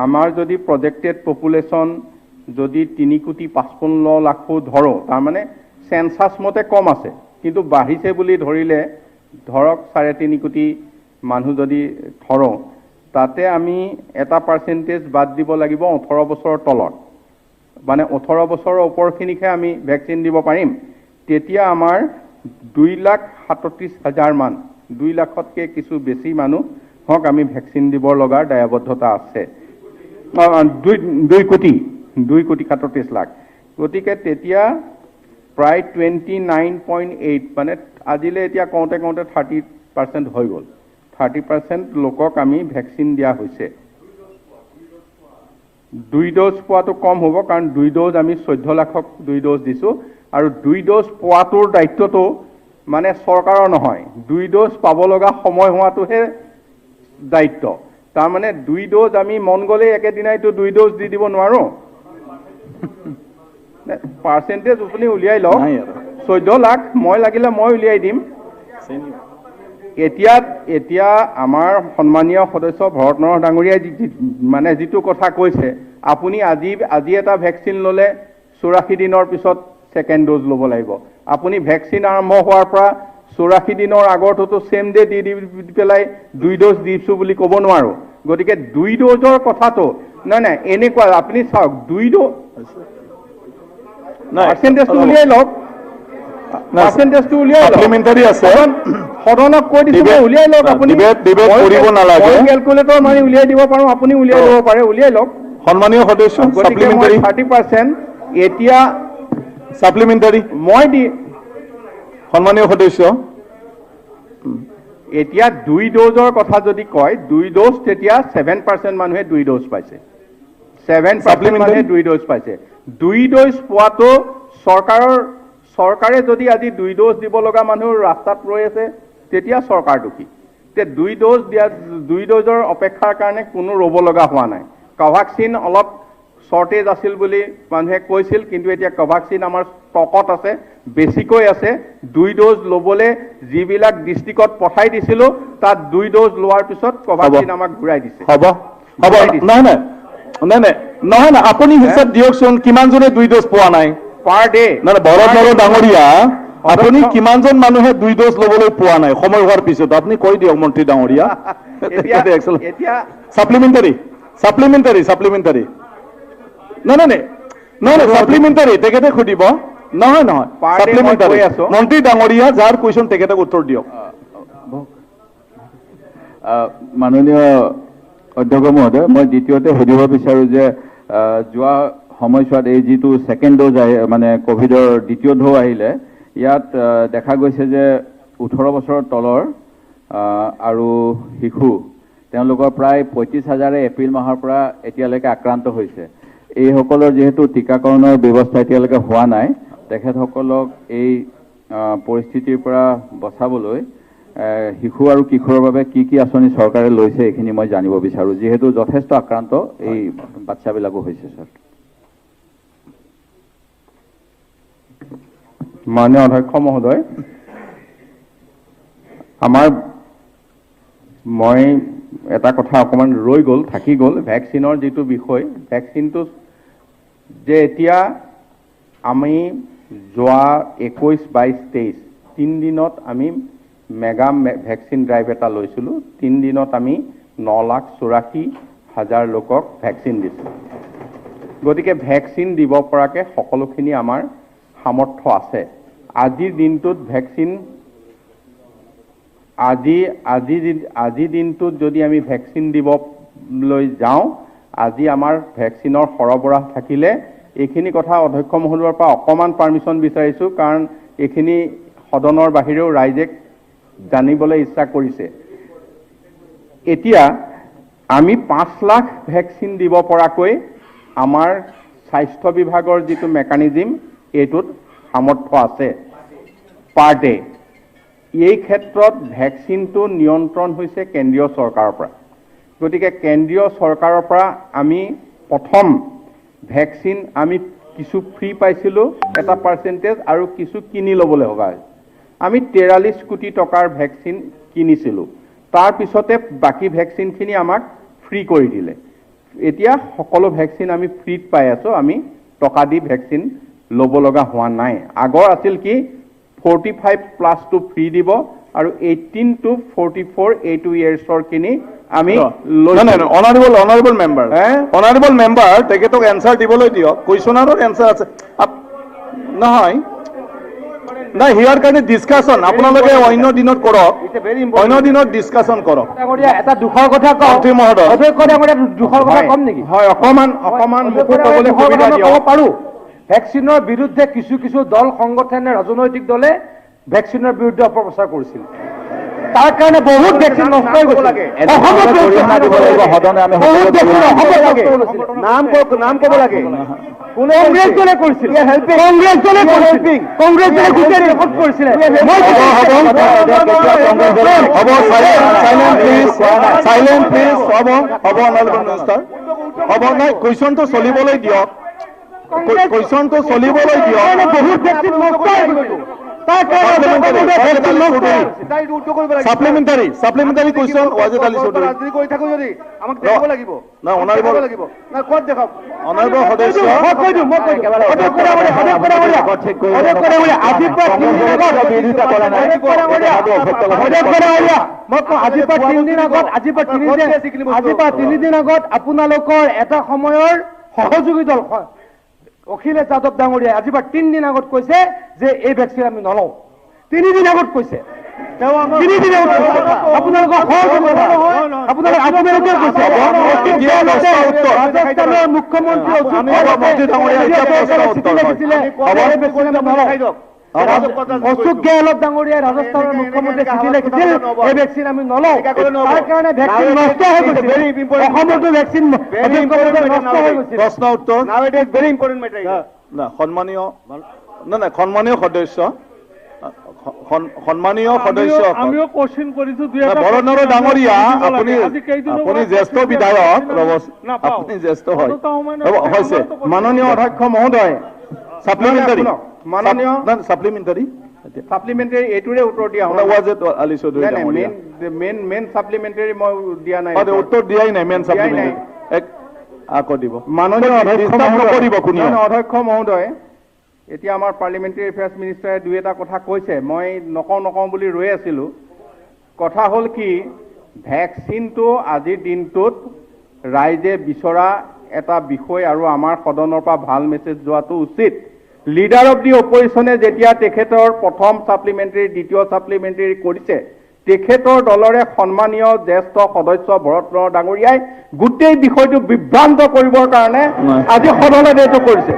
আমাৰ যদি প্ৰজেক্টেড পপুলেশ্যন যদি 3,55,00,000 ধৰোঁ, তাৰমানে চেঞ্চাছ মতে কম আছে, কিন্তু বাঢ়িছে বুলি ধৰিলে ধৰক 3.5 কোটি মানুহ যদি ধৰোঁ, তাতে আমি এটা পাৰ্চেণ্টেজ বাদ দিব লাগিব 18 বছৰৰ তলত, মানে 18 বছৰৰ ওপৰখিনিকহে আমি ভেকচিন দিব পাৰিম। তেতিয়া আমাৰ 2,37,000 মান, 2 লাখতকৈ কিছু বেছি মানুহক আমি ভেকচিন দিব লগাৰ দায়বদ্ধতা আছে। 2 কোটি 37 লাখ। গতিকে তেতিয়া প্ৰায় 29.8 মানে আজিলৈ এতিয়া কওঁতে 30% হৈ গ'ল। 30% লোকক আমি ভেকচিন দিয়া হৈছে। 2 ড'জ পোৱাটো কম হ'ব কাৰণ 2 ড'জ আমি 14 লাখক 2 ড'জ দিছোঁ আৰু 2 ড'জ পোৱাটোৰ দায়িত্বটো মানে চৰকাৰৰ নহয়, 2 ড'জ পাব লগা সময় হোৱাটোহে দায়িত্ব। তাৰমানে 2 ড'জ আমি মন গ'লেই একেদিনাইতো 2 ড'জ দি দিব নোৱাৰোঁ। পাৰ্চেণ্টেজ আপুনি উলিয়াই লওক, 14 লাখ মই লাগিলে মই উলিয়াই দিম। এতিয়া আমাৰ সন্মানীয় সদস্য ভৰত নৰহ ডাঙৰীয়াই মানে যিটো কথা কৈছে, আপুনি আজি এটা ভেকচিন ল'লে 84 দিনৰ পিছত ছেকেণ্ড ড'জ ল'ব লাগিব। আপুনি ভেকচিন আৰম্ভ হোৱাৰ পৰা 84 দিনৰ আগততো ছেম ডে দি পেলাই 2 ড'জ দিছোঁ বুলি ক'ব নোৱাৰোঁ। গতিকে 2 ড'জৰ কথাটো নাই এনেকুৱা আপুনি চাওক 2 ড'জ পাৰ্চেণ্টেজটো উলিয়াই লওক, পাৰ্চেণ্টেজটো উলিয়াই লওক। সাপ্লিমেণ্টাৰী আছে, সদনক কৈ দিছোঁ মই উলিয়াই লওক আপুনি। ডিবেট কৰিব নালাগে। কেলকুলেটৰ মাৰি উলিয়াই দিব পাৰোঁ, আপুনি উলিয়াই ল'ব পাৰে, উলিয়াই লওক। সন্মানীয় সদস্য, গতিকে মই 30% এতিয়া সাপ্লিমেণ্টাৰী মই সন্মানীয় সদস্য এতিয়া 2 ড'জৰ কথা যদি কয় 2 ড'জ তেতিয়া 7% মানুহে 2 ড'জ পাইছে। 7% মানুহে 2 ড'জ পাইছে। 2 ড'জ পোৱাটো চৰকাৰে যদি আজি 2 ড'জ দিব লগা মানুহ ৰাস্তাত ৰৈ আছে তেতিয়া চৰকাৰ দোষী। এতিয়া 2 ড'জ দিয়া 2 ড'জৰ অপেক্ষাৰ কাৰণে কোনো ৰ'ব লগা হোৱা নাই। কোভাক্সিন অলপ শ্বৰ্টেজ আছিল বুলি মানুহে কৈছিল, কিন্তু এতিয়া কোভাক্সিন আমাৰ ষ্টকত আছে, বেছিকৈ আছে। 2 ড'জ ল'বলৈ যিবিলাক ডিষ্ট্ৰিক্টত পঠাই দিছিলোঁ তাত 2 ড'জ লোৱাৰ পিছত কোভাক্সিন আমাক ঘূৰাই দিছে। হ'ব নহয় আপুনি হিচাপ দিয়কচোন কিমানজনে 2 ড'জ পোৱা নাই পাৰ ডে। ভৰত নৰহ ডাঙৰীয়া, আপুনি কিমানজন মানুহে 2 ড'জ ল'বলৈ পোৱা নাই সময় হোৱাৰ পিছত আপুনি কৈ দিয়ক মন্ত্ৰী ডাঙৰীয়া। এতিয়া সাপ্লিমেণ্টাৰী নহয় সাপ্লিমেণ্টাৰী তেখেতে সুধিব। নহয় সাপ্লিমেণ্টাৰী মন্ত্ৰী ডাঙৰীয়া যাৰ কুৱেশ্যন তেখেতক উত্তৰ দিয়ক। মাননীয় অধ্যক্ষ মহোদয়, মই দ্বিতীয়তে সুধিব বিচাৰোঁ যে যোৱা সময়ছোৱাত এই যিটো ছেকেণ্ড ড'জ মানে ক'ভিডৰ দ্বিতীয় ঢৌ আহিলে, ইয়াত দেখা গৈছে যে 18 বছৰৰ তলৰ আৰু শিশু তেওঁলোকৰ প্ৰায় 35,000 এপ্ৰিল মাহৰ পৰা এতিয়ালৈকে আক্ৰান্ত হৈছে। এইসকলৰ যিহেতু টীকাকৰণৰ ব্যৱস্থা এতিয়ালৈকে হোৱা নাই, তেখেতসকলক এই পৰিস্থিতিৰ পৰা বচাবলৈ শিশু আৰু কিশোৰৰ বাবে কি আঁচনি চৰকাৰে লৈছে এইখিনি মই জানিব বিচাৰোঁ, যিহেতু যথেষ্ট আক্ৰান্ত এই বাচ্চাবিলাকো হৈছে। ছাৰ, মাননীয় অধ্যক্ষ মহোদয়, মই এটা কথা অকণমান ৰৈ গ'ল, থাকি গ'ল। ভেকচিনৰ যিটো বিষয়, ভেকচিনটো যে এতিয়া আমি যোৱা 21, 22, 23 3 দিনত আমি মেগা ভেকচিন ড্ৰাইভ এটা লৈছিলোঁ। 3 দিনত আমি 9,84,000 লোকক ভেকচিন দিছোঁ। গতিকে ভেকচিন দিব পৰাকৈ সকলোখিনি আমাৰ সামৰ্থ্য আছে। আজিৰ দিনটোত ভেকচিন আজিৰ দিনটোত যদি আমি ভেকচিন দিবলৈ যাওঁ, আজি আমাৰ ভেকচিনৰ সৰবৰাহ থাকিলে, এইখিনি কথা অধ্যক্ষ মহোদয়ৰ পৰা অকণমান পাৰ্মিশ্যন বিচাৰিছোঁ, কাৰণ এইখিনি সদনৰ বাহিৰেও ৰাইজে জানিবলৈ ইচ্ছা কৰিছে। এতিয়া আমি 5 লাখ ভেকচিন দিব পৰাকৈ আমাৰ স্বাস্থ্য বিভাগৰ যিটো মেকানিজিম, এইটোত সামৰ্থ্য আছে পাৰ ডে। এই ক্ষেত্ৰত ভেকচিনটো নিয়ন্ত্ৰণ হৈছে কেন্দ্ৰীয় চৰকাৰৰ পৰা। গতিকে কেন্দ্ৰীয় চৰকাৰৰ পৰা আমি প্ৰথম ভেকচিন আমি কিছু ফ্ৰী পাইছিলোঁ, এটা পাৰ্চেণ্টেজ, আৰু কিছু কিনি ল'বলৈ লগা হৈছে। আমি 43 কোটি টকাৰ ভেকচিন কিনিছিলোঁ, তাৰপিছতে বাকী ভেকচিনখিনি আমাক ফ্ৰী কৰি দিলে। এতিয়া সকলো ভেকচিন আমি ফ্ৰীত পাই আছোঁ, আমি টকা দি ভেকচিন ল'ব লগা হোৱা নাই। আগৰ আছিল কি 45+ ফ্ৰী দিব আৰু 18 to 44 এইটো ইয়াৰ্ছৰ খিনি আমি অনাৰেবল মেম্বাৰ তেখেতক এনচাৰ দিবলৈ দিয়ক। কুৱেশ্যনাৰৰ এনচাৰ আছে নহয় নাই, হিয়াৰ কাৰণে ডিছকাশ্যন আপোনালোকে অন্য দিনত কৰক, অন্য দিনত ডিছকাশ্যন কৰক। এটা দুখৰ কথা মন্ত্ৰী মহোদয়, দুখৰ কথা কম নেকি? হয়, অকণমান মোকো ক'বলৈ সুবিধা দিয়ক। পাৰোঁ ভেকচিনৰ বিৰুদ্ধে কিছু কিছু দল সংগঠনে ৰাজনৈতিক দলে ভেকচিনৰ বিৰুদ্ধে অপপ্ৰচাৰ কৰিছিল তাৰ কাৰণে বহুত ভেকচিন নষ্ট হৈ গৈছে নাম ক'ব লাগে কংগ্ৰেছ দলে কৰিছিল কংগ্ৰেছ দলে গোটেই ৰেকৰ্ড কৰিছিলে সাইলেন্ট প্লিজ হ'ব অনাৰেবল মিনিষ্টাৰ হ'ব নাই কুৱেশ্যনটো চলিবলৈ দিয়ক কুৱেশ্যনটো চলিবলৈ দিয়ক বহুত ভেকচিন নষ্ট হৈ গৈছে সাপ্লিমেন্টাৰি কুৱেশ্যন ৱাজিদ আলী চৌধুৰী ৰাজনীতি কৰি থাকো যদি আমাক দেখাব লাগিব না অনাৰেবল লাগিব না ক'ত দেখাম অনাৰেবল সদস্য তিনিদিন আগত আপোনালোকৰ এটা সময়ৰ সহযোগী দল অখিলেশ যাদৱ ডাঙৰীয়াই আজি পৰা 3 দিন আগত কৈছে যে এই ভেকচিন আমি নলওঁ 3 দিন আগত কৈছে ৰাজস্থানৰ মুখ্যমন্ত্ৰী অশোক গেহলট ডাঙৰীয়াই ৰাজস্থানৰ মুখ্যমন্ত্ৰী চিঠি লিখিছিল এই ভেকচিন আমি নলওঁ তাৰ কাৰণে ভেকচিন নষ্ট হৈ গৈছে অসমতো ভেকচিন নষ্ট হৈ গৈছে প্ৰশ্ন উত্তৰ নাও it is very important matter না সন্মানীয় সদস্য সন্মানীয় সদস্য আমিও কোশ্চেন কৰিছো বৰনৰৰ ডাঙৰীয়া আপুনি জ্যেষ্ঠ বিধায়ক আপুনি জ্যেষ্ঠ হয় হৈছে মাননীয় অধ্যক্ষ মহোদয় সাপ্লিমেন্টারি সাপ্লিমেণ্টাৰী এইটোৰে উত্তৰ দিয়া ৱাজিদ আলী চৌধুৰী মেইন সাপ্লিমেণ্টাৰী মই দিয়া নাই উত্তৰ দিয়াই নাই মেইন সাপ্লিমেন্টাৰি আকৌ দিব মাননীয় অধ্যক্ষ মহোদয় এতিয়া আমাৰ পাৰ্লিমেণ্টাৰী এফেয়াৰ্ছ মিনিষ্টাৰে দুই এটা কথা কৈছে মই নকওঁ বুলি ৰৈ আছিলোঁ কথা হ'ল কি ভেকচিনটো আজিৰ দিনটোত ৰাইজে বিচৰা এটা বিষয় আৰু আমাৰ সদনৰ পৰা ভাল মেছেজ যোৱাটো উচিত লিডাৰ অফ দি অপজিশ্যনে যেতিয়া তেখেতৰ প্ৰথম সাপ্লিমেণ্টাৰী দ্বিতীয় সাপ্লিমেণ্টাৰী কৰিছে তেখেতৰ দলৰে সন্মানীয় জ্যেষ্ঠ সদস্য ভৰতনৰৰ ডাঙৰীয়াই গোটেই বিষয়টো বিভ্ৰান্ত কৰিবৰ কাৰণে আজি সদনত এইটো কৰিছে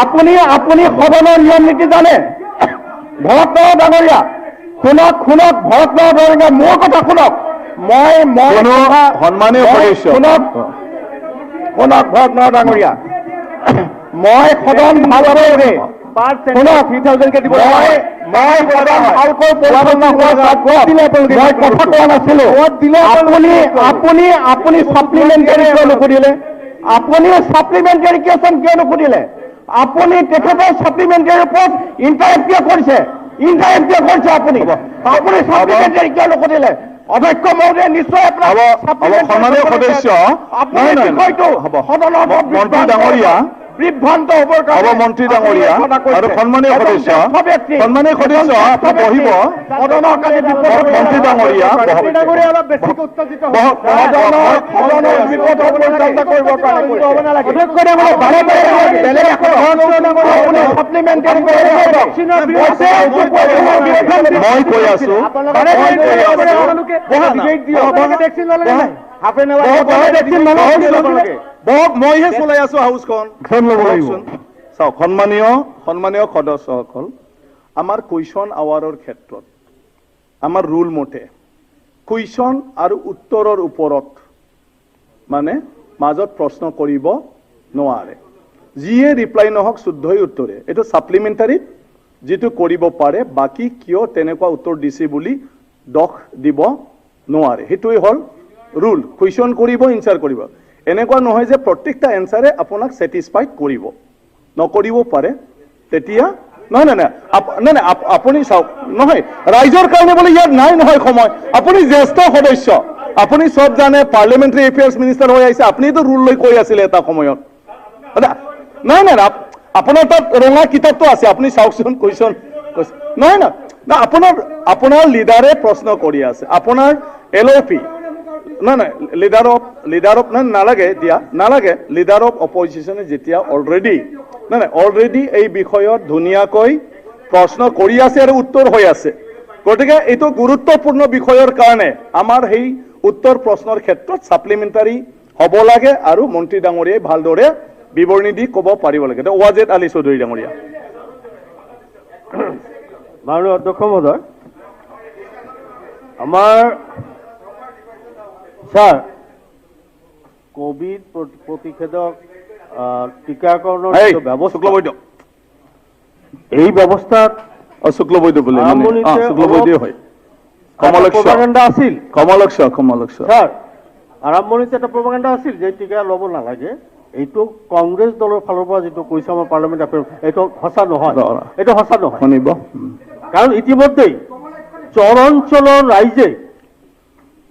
আপুনি সদনৰ নিয়ম নীতি জানে ভৰতনৰৰ ডাঙৰীয়া শুনক ভৰতনৰৰ ডাঙৰীয়া মোৰ কথা শুনক সন্মানীয় সদস্য শুনক ভৰতনৰৰ ডাঙৰীয়া মই সদন ভালদৰে আপুনি সাপ্লিমেণ্টাৰী কিয় নুসুধিলে আপুনি সাপ্লিমেণ্টাৰী কিয় নুসুধিলে আপুনি তেখেতৰ সাপ্লিমেণ্টাৰীৰ ওপৰত ইণ্টাৰেক্ট কিয় কৰিছে আপুনি সাপ্লিমেণ্টাৰী কিয় নুসুধিলে অধ্যক্ষ মহোদয় নিশ্চয় সন্মানীয় সদস্য সদনৰ মন্ত্ৰী ডাঙৰীয়া বিভ্ৰান্ত হ'বৰ কাৰণে মন্ত্ৰী ডাঙৰীয়া আৰু সন্মানীয় সদস্য বহিব মন্ত্ৰী ডাঙৰীয়া অলপ বেছিকৈ উত্তেজিত মই কৈ আছো মইহে চলাই আছো হাউচখন চাওক সন্মানীয় সদস্যসকল আমাৰ কুৱেশ্যন আৱাৰৰ ক্ষেত্ৰত আমাৰ ৰুল মতে কুৱেশ্যন আৰু উত্তৰৰ ওপৰত মানে মাজত প্ৰশ্ন কৰিব নোৱাৰে যিয়ে ৰিপ্লাই নহওক শুদ্ধই উত্তৰে এইটো সাপ্লিমেণ্টাৰীত যিটো কৰিব পাৰে বাকী কিয় তেনেকুৱা উত্তৰ দিছে বুলি দোষ দিব নোৱাৰে সেইটোৱে হ'ল ৰুল কুৱেশ্যন কৰিব এনচাৰ কৰিব এনেকুৱা নহয় যে প্ৰত্যেকটা এনচাৰে আপোনাক ছেটিছফাইড কৰিব নকৰিব পাৰে তেতিয়া নহয় আপুনি চাওক নহয় ৰাইজৰ কাৰণে বোলে ইয়াত নাই নহয় সময় আপুনি জ্যেষ্ঠ সদস্য আপুনি চব জানে পাৰ্লিমেণ্টাৰী এফেয়াৰ্ছ মিনিষ্টাৰ হৈ আহিছে আপুনিতো ৰুল লৈ কৈ আছিলে এটা সময়ত নহয় আপোনাৰ তাত ৰঙা কিতাপটো আছে আপুনি চাওকচোন কুৱেশ্যন নহয় আপোনাৰ লিডাৰে প্ৰশ্ন কৰি আছে আপোনাৰ LOP নহয় লিডাৰ অফ নালাগে লিডাৰ অফ অপজিশ্যনে যেতিয়া অলৰেডি এই বিষয়ত ধুনীয়াকৈ প্ৰশ্ন কৰি আছে আৰু উত্তৰ হৈ আছে গতিকে এইটো গুৰুত্বপূৰ্ণ বিষয়ৰ কাৰণে আমাৰ সেই উত্তৰ প্ৰশ্নৰ ক্ষেত্ৰত সাপ্লিমেণ্টাৰী হ'ব লাগে আৰু মন্ত্ৰী ডাঙৰীয়াই ভালদৰে বিৱৰণী দি ক'ব পাৰিব লাগে ৱাজেদ আলী চৌধুৰী ডাঙৰীয়া মাননীয় অধ্যক্ষ মহোদয় আমাৰ ছাৰ কোভিড প্ৰতিষেধক টিকাকৰণৰ যিটো ব্যৱস্থা এই ব্যৱস্থাত শুক্লবৈদ্য বুলি আৰম্ভণিতে শুক্লবৈদ্য হয় প্ৰপাগাণ্ডা আছিল কমলক্ষ ছাৰ আৰম্ভণিতে এটা প্ৰপাগাণ্ডা আছিল যে টিকা ল'ব নালাগে এইটো কংগ্ৰেছ দলৰ ফালৰ পৰা যিটো কৈছে আমাৰ পাৰ্লামেণ্ট এইটো সঁচা নহয় এইটো সঁচা নহয় শুনিব কাৰণ ইতিমধ্যেই চৰাঞ্চলৰ ৰাইজে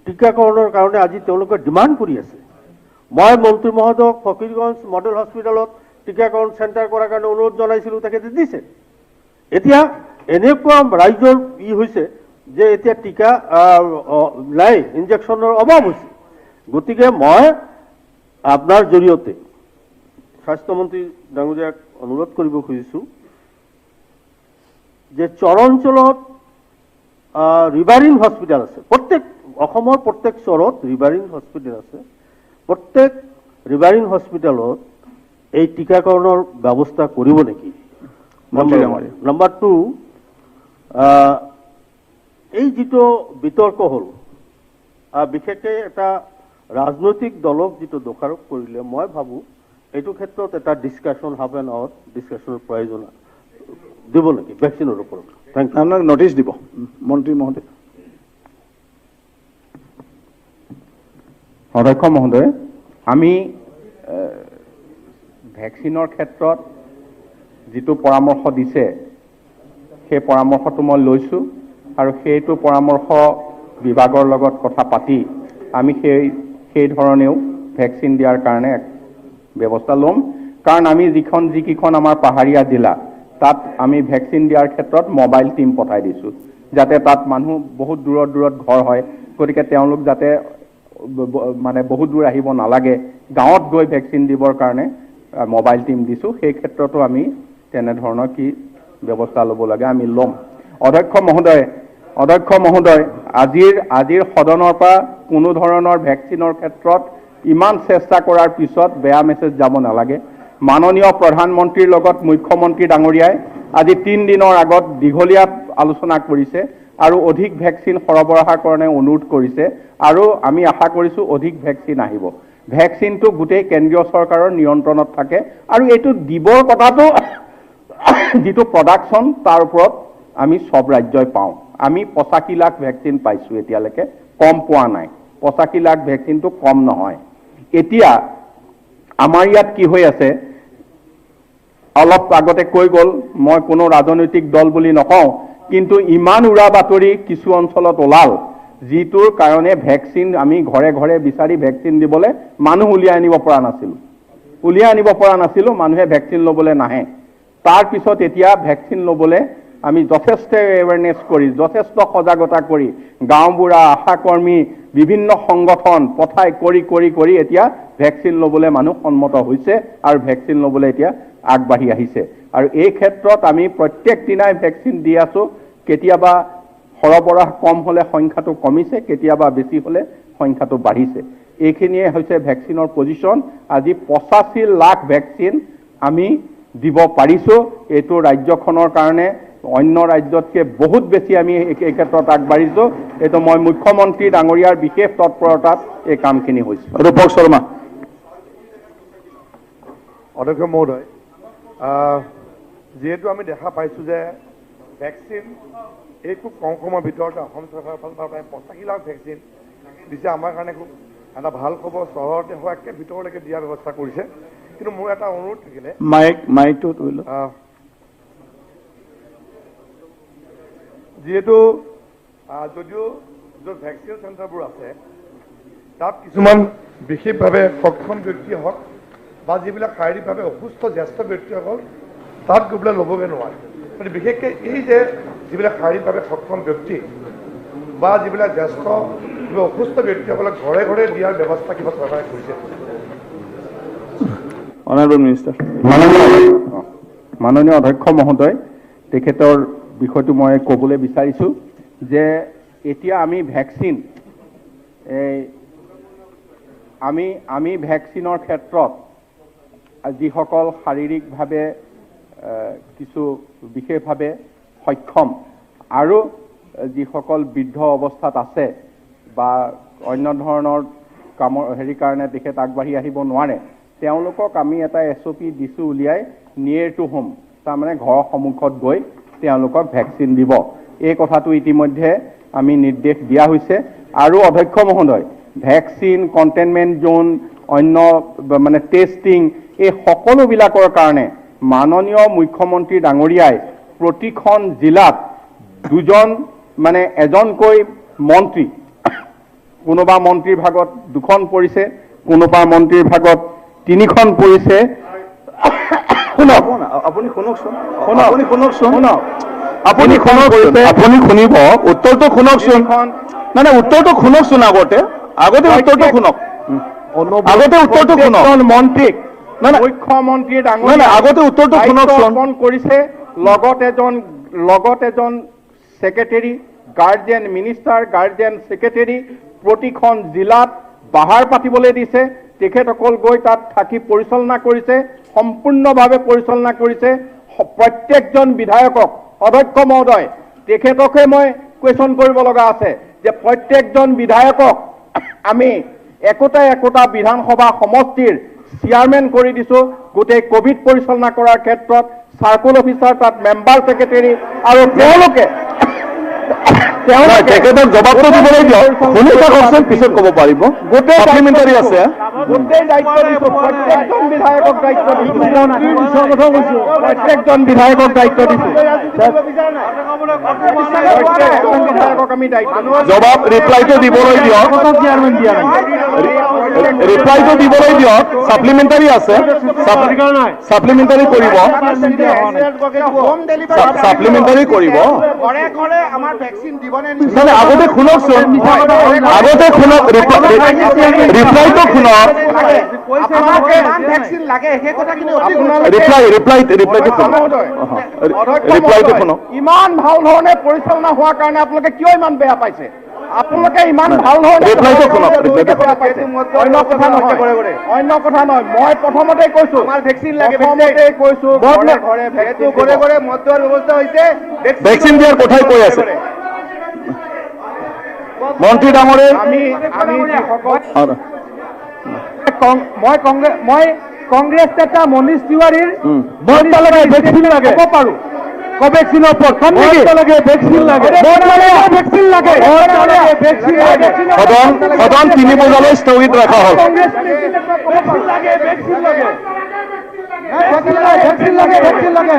টিকাকৰণৰ কাৰণে আজি তেওঁলোকে ডিমাণ্ড কৰি আছে মই মন্ত্ৰী মহোদয়ক ফকীৰগঞ্জ মডেল হস্পিটেলত টিকাকৰণ চেণ্টাৰ কৰাৰ কাৰণে অনুৰোধ জনাইছিলোঁ তেখেতে দিছে এতিয়া এনেকুৱা ৰাইজৰ হৈছে যে এতিয়া টিকা নাই ইনজেকশ্যনৰ অভাৱ হৈছে গতিকে মই আপোনাৰ জৰিয়তে স্বাস্থ্যমন্ত্ৰী ডাঙৰীয়াক অনুৰোধ কৰিব খুজিছোঁ যে চৰাঞ্চলত ৰিভাৰিং হস্পিটেল আছে অসমৰ প্ৰত্যেক চহৰত ৰিভাৰিং হস্পিটেল আছে প্ৰত্যেক ৰিভাৰিং হস্পিটেলত এই টিকাকৰণৰ ব্যৱস্থা কৰিব নেকি নম্বৰ 2 এই যিটো বিতৰ্ক হ'ল বিশেষকৈ এটা ৰাজনৈতিক দলক যিটো দোষাৰোপ কৰিলে মই ভাবোঁ এইটো ক্ষেত্ৰত এটা ডিছকাশ্যন হাফ এন আৱাৰ ডিছকাশ্যনৰ প্ৰয়োজন দিব নেকি ভেকচিনৰ ওপৰত থেংক ইউ আপোনাক নটিচ দিব মন্ত্ৰী মহোদয় অধ্যক্ষ মহোদয় আমি ভেকচিনৰ ক্ষেত্ৰত যিটো পৰামৰ্শ দিছে সেই পৰামৰ্শটো মই লৈছোঁ আৰু সেইটো পৰামৰ্শ বিভাগৰ লগত কথা পাতি আমি সেই ধৰণেও ভেকচিন দিয়াৰ কাৰণে ব্যৱস্থা ল'ম কাৰণ আমি যিকেইখন আমাৰ পাহাৰীয়া জিলা তাত আমি ভেকচিন দিয়াৰ ক্ষেত্ৰত মোবাইল টিম পঠাই দিছোঁ যাতে তাত মানুহ বহুত দূৰত ঘৰ হয় গতিকে তেওঁলোক যাতে মানে বহুত দূৰ আহিব নালাগে গাঁৱত গৈ ভেকচিন দিবৰ কাৰণে মোবাইল টিম দিছোঁ সেই ক্ষেত্ৰতো আমি তেনেধৰণৰ কি ব্যৱস্থা ল'ব লাগে আমি ল'ম অধ্যক্ষ মহোদয় আজিৰ সদনৰ পৰা কোনো ধৰণৰ ভেকচিনৰ ক্ষেত্ৰত ইমান চেষ্টা কৰাৰ পিছত বেয়া মেছেজ যাব নালাগে মাননীয় প্ৰধানমন্ত্ৰীৰ লগত মুখ্যমন্ত্ৰী ডাঙৰীয়াই আজি 3 দিনৰ আগত দীঘলীয়া আলোচনা কৰিছে আৰু অধিক ভেকচিন সৰবৰাহৰ কাৰণে অনুৰোধ কৰিছে আৰু আমি আশা কৰিছোঁ অধিক ভেকচিন আহিব ভেকচিনটো গোটেই কেন্দ্ৰীয় চৰকাৰৰ নিয়ন্ত্ৰণত থাকে আৰু এইটো দিবৰ কথাটো যিটো প্ৰডাকশ্যন তাৰ ওপৰত আমি সব ৰাজ্যই পাওঁ আমি 85 লাখ ভেকচিন পাইছোঁ এতিয়ালৈকে কম পোৱা নাই 85 লাখ ভেকচিনটো কম নহয় এতিয়া আমাৰ ইয়াত কি হৈ আছে অলপ আগতে কৈ গ'ল মই কোনো ৰাজনৈতিক দল বুলি নকওঁ কিন্তু ইমান উৰা বাতৰি কিছু অঞ্চলত ওলাল যিটোৰ কাৰণে ভেকচিন আমি ঘৰে ঘৰে বিচাৰি ভেকচিন দিবলৈ মানুহ উলিয়াই আনিব পৰা নাছিলোঁ মানুহে ভেকচিন ল'বলৈ নাহে তাৰ পিছত এতিয়া ভেকচিন ল'বলৈ আমি যথেষ্ট এৱেৰনেছ কৰি যথেষ্ট সজাগতা কৰি গাঁওবুঢ়া আশাকৰ্মী বিভিন্ন সংগঠন পঠাই কৰি এতিয়া ভেকচিন ল'বলৈ মানুহ সন্মত হৈছে আৰু ভেকচিন ল'বলৈ এতিয়া আগবাঢ়ি আহিছে আৰু এই ক্ষেত্ৰত আমি প্ৰত্যেক দিনাই ভেকচিন দি আছোঁ কেতিয়াবা সৰবৰাহ কম হ'লে সংখ্যাটো কমিছে কেতিয়াবা বেছি হ'লে সংখ্যাটো বাঢ়িছে এইখিনিয়ে হৈছে ভেকচিনৰ পজিশ্যন আজি 85 লাখ ভেকচিন আমি দিব পাৰিছোঁ এইটো ৰাজ্যখনৰ কাৰণে অন্য ৰাজ্যতকৈ বহুত বেছি আমি এই ক্ষেত্ৰত আগবাঢ়িছোঁ এইটো মই মুখ্যমন্ত্ৰী ডাঙৰীয়াৰ বিশেষ তৎপৰতাত এই কামখিনি হৈছে ৰূপক শৰ্মা অধ্যক্ষ মহোদয় যিহেতু আমি দেখা পাইছোঁ যে ভেকচিন এই খুব কম সময়ৰ ভিতৰতে অসম চৰকাৰৰ ফালৰ পৰা প্ৰায় 85 লাখ ভেকচিন দিছে আমাৰ কাৰণে খুব এটা ভাল খবৰ চহৰতে হোৱা একে ভিতৰলৈকে দিয়াৰ ব্যৱস্থা কৰিছে কিন্তু মোৰ এটা অনুৰোধ থাকিলে মাইকটো যিহেতু যদিও য'ত ভেকচিন চেণ্টাৰবোৰ আছে তাত কিছুমান বিশেষভাৱে সক্ষম ব্যক্তি হওক বা যিবিলাক শাৰীৰিকভাৱে অসুস্থ জ্যেষ্ঠ ব্যক্তিসকল তাত গৈ পেলাই ল'বগৈ নোৱাৰে মানে বিশেষকৈ এই যে যিবিলাক শাৰীৰিকভাৱে সক্ষম ব্যক্তি বা যিবিলাক জ্যেষ্ঠ কিবা অসুস্থ ব্যক্তিসকলক ঘৰে ঘৰে দিয়াৰ ব্যৱস্থা কিবা চৰকাৰে কৰিছে অনাৰেবল মিনিষ্টাৰ মাননীয় অধ্যক্ষ মহোদয় তেখেতৰ বিষয়টো মই ক'বলৈ বিচাৰিছোঁ যে এতিয়া আমি ভেকচিন আমি ভেকচিনৰ ক্ষেত্ৰত যিসকল শাৰীৰিকভাৱে কিছু বিশেষভাৱে সক্ষম আৰু যিসকল বৃদ্ধ অৱস্থাত আছে বা অন্য ধৰণৰ কামৰ কাৰণে তেখেত আগবাঢ়ি আহিব নোৱাৰে, তেওঁলোকক আমি এটা SOP দিছোঁ উলিয়াই নিয়েৰ টু হোম, তাৰমানে ঘৰৰ সন্মুখত গৈ তেওঁলোকক ভেকচিন দিব। এই কথাটো ইতিমধ্যে আমি নিৰ্দেশ দিয়া হৈছে। আৰু অধ্যক্ষ মহোদয়, ভেকচিন, কণ্টেইনমেণ্ট জোন, অন্য মানে টেষ্টিং, এই সকলোবিলাকৰ কাৰণে মাননীয় মুখ্যমন্ত্ৰী ডাঙৰীয়াই প্ৰতিখন জিলাত মানে এজনকৈ মন্ত্ৰী, কোনোবা মন্ত্ৰীৰ ভাগত 2খন পৰিছে, কোনোবা মন্ত্ৰীৰ ভাগত 3খন পৰিছে। আপুনি শুনকচোন, আপুনি শুনিব, উত্তৰটো শুনকচোন। নাই উত্তৰটো শুনকচোন, আগতে উত্তৰটো শুনক, উত্তৰটো শুনক। মন্ত্ৰীক মুখ্যমন্ত্ৰী ডাঙৰীয়াই আগতে উত্তৰটো শুনকচোন। কৰিছে, লগত এজন secretary, guardian minister, guardian secretary প্ৰতিখন জিলাত বাহাৰ পাতিবলৈ দিছে। তেখেতসকল গৈ তাত থাকি পৰিচালনা কৰিছে, সম্পূৰ্ণভাৱে পৰিচালনা কৰিছে। প্ৰত্যেকজন বিধায়কক, অধ্যক্ষ মহোদয়, তেখেতকে মই কুৱেশ্যন কৰিব লগা আছে যে প্ৰত্যেকজন বিধায়কক আমি একোটা বিধানসভা সমষ্টিৰ চেয়াৰমেন কৰি দিছোঁ। গোটেই কোভিড পৰিচালনা কৰাৰ ক্ষেত্ৰত চাৰ্কুল অফিচাৰ, তাত মেম্বাৰ ছেক্ৰেটাৰী, আৰু তেওঁলোকে তেখেতক জবাবটো দিবলৈ দিয়ক। শুনি থাককচোন, পিছত ক'ব পাৰিব। গোটেই সাপ্লিমেণ্টাৰী আছে, গোটেই দায়িত্ব দিছোঁ, প্ৰত্যেকজন বিধায়কক দায়িত্ব দিছোঁ, প্ৰত্যেকজন বিধায়কক দায়িত্ব দিছোঁ, প্ৰত্যেকজন বিধায়কক আমি দায়িত্ব দিছোঁ। জবাব ৰিপ্লাইটো দিবলৈ দিয়ক, ৰিপ্লাইটো দিবলৈ দিয়ক। ছাপ্লিমেণ্টাৰী আছে, ছাপ্লিমেণ্টাৰী কৰিব, ছাপ্লিমেণ্টাৰী কৰিব। মানে আগতে শুনকচোন, আগতে শুনক, ৰিপ্লাইটো শুনক, ৰিপ্লাইটো শুনক। ইমান ভাল ধৰণে পৰিচালনা হোৱাৰ কাৰণে আপোনালোকে কিয় ইমান বেয়া পাইছে? আপোনালোকে ইমান ভাল ধৰণে ৰিপ্লাইটো শুনক, ৰিপ্লাইটো শুনক। অন্য কথা নহয়, মই প্ৰথমতে কৈছো ঘৰে মদ দিয়াৰ ব্যৱস্থা হৈছে, ভেকচিন দিয়াৰ কথাই কৈ আছে মন্ত্ৰী ডাঙৰে। মই কংগ্ৰেছ নেতা মনীষ তিৱাৰীৰ ভেকচিন লাগে, ক'ব পাৰোঁ। কোভেক্সিনৰ প্ৰথম ভেকচিন লাগে, সদন 3 বজালৈ স্থগিত ৰখা হ'ল। ভেকচিন লাগে।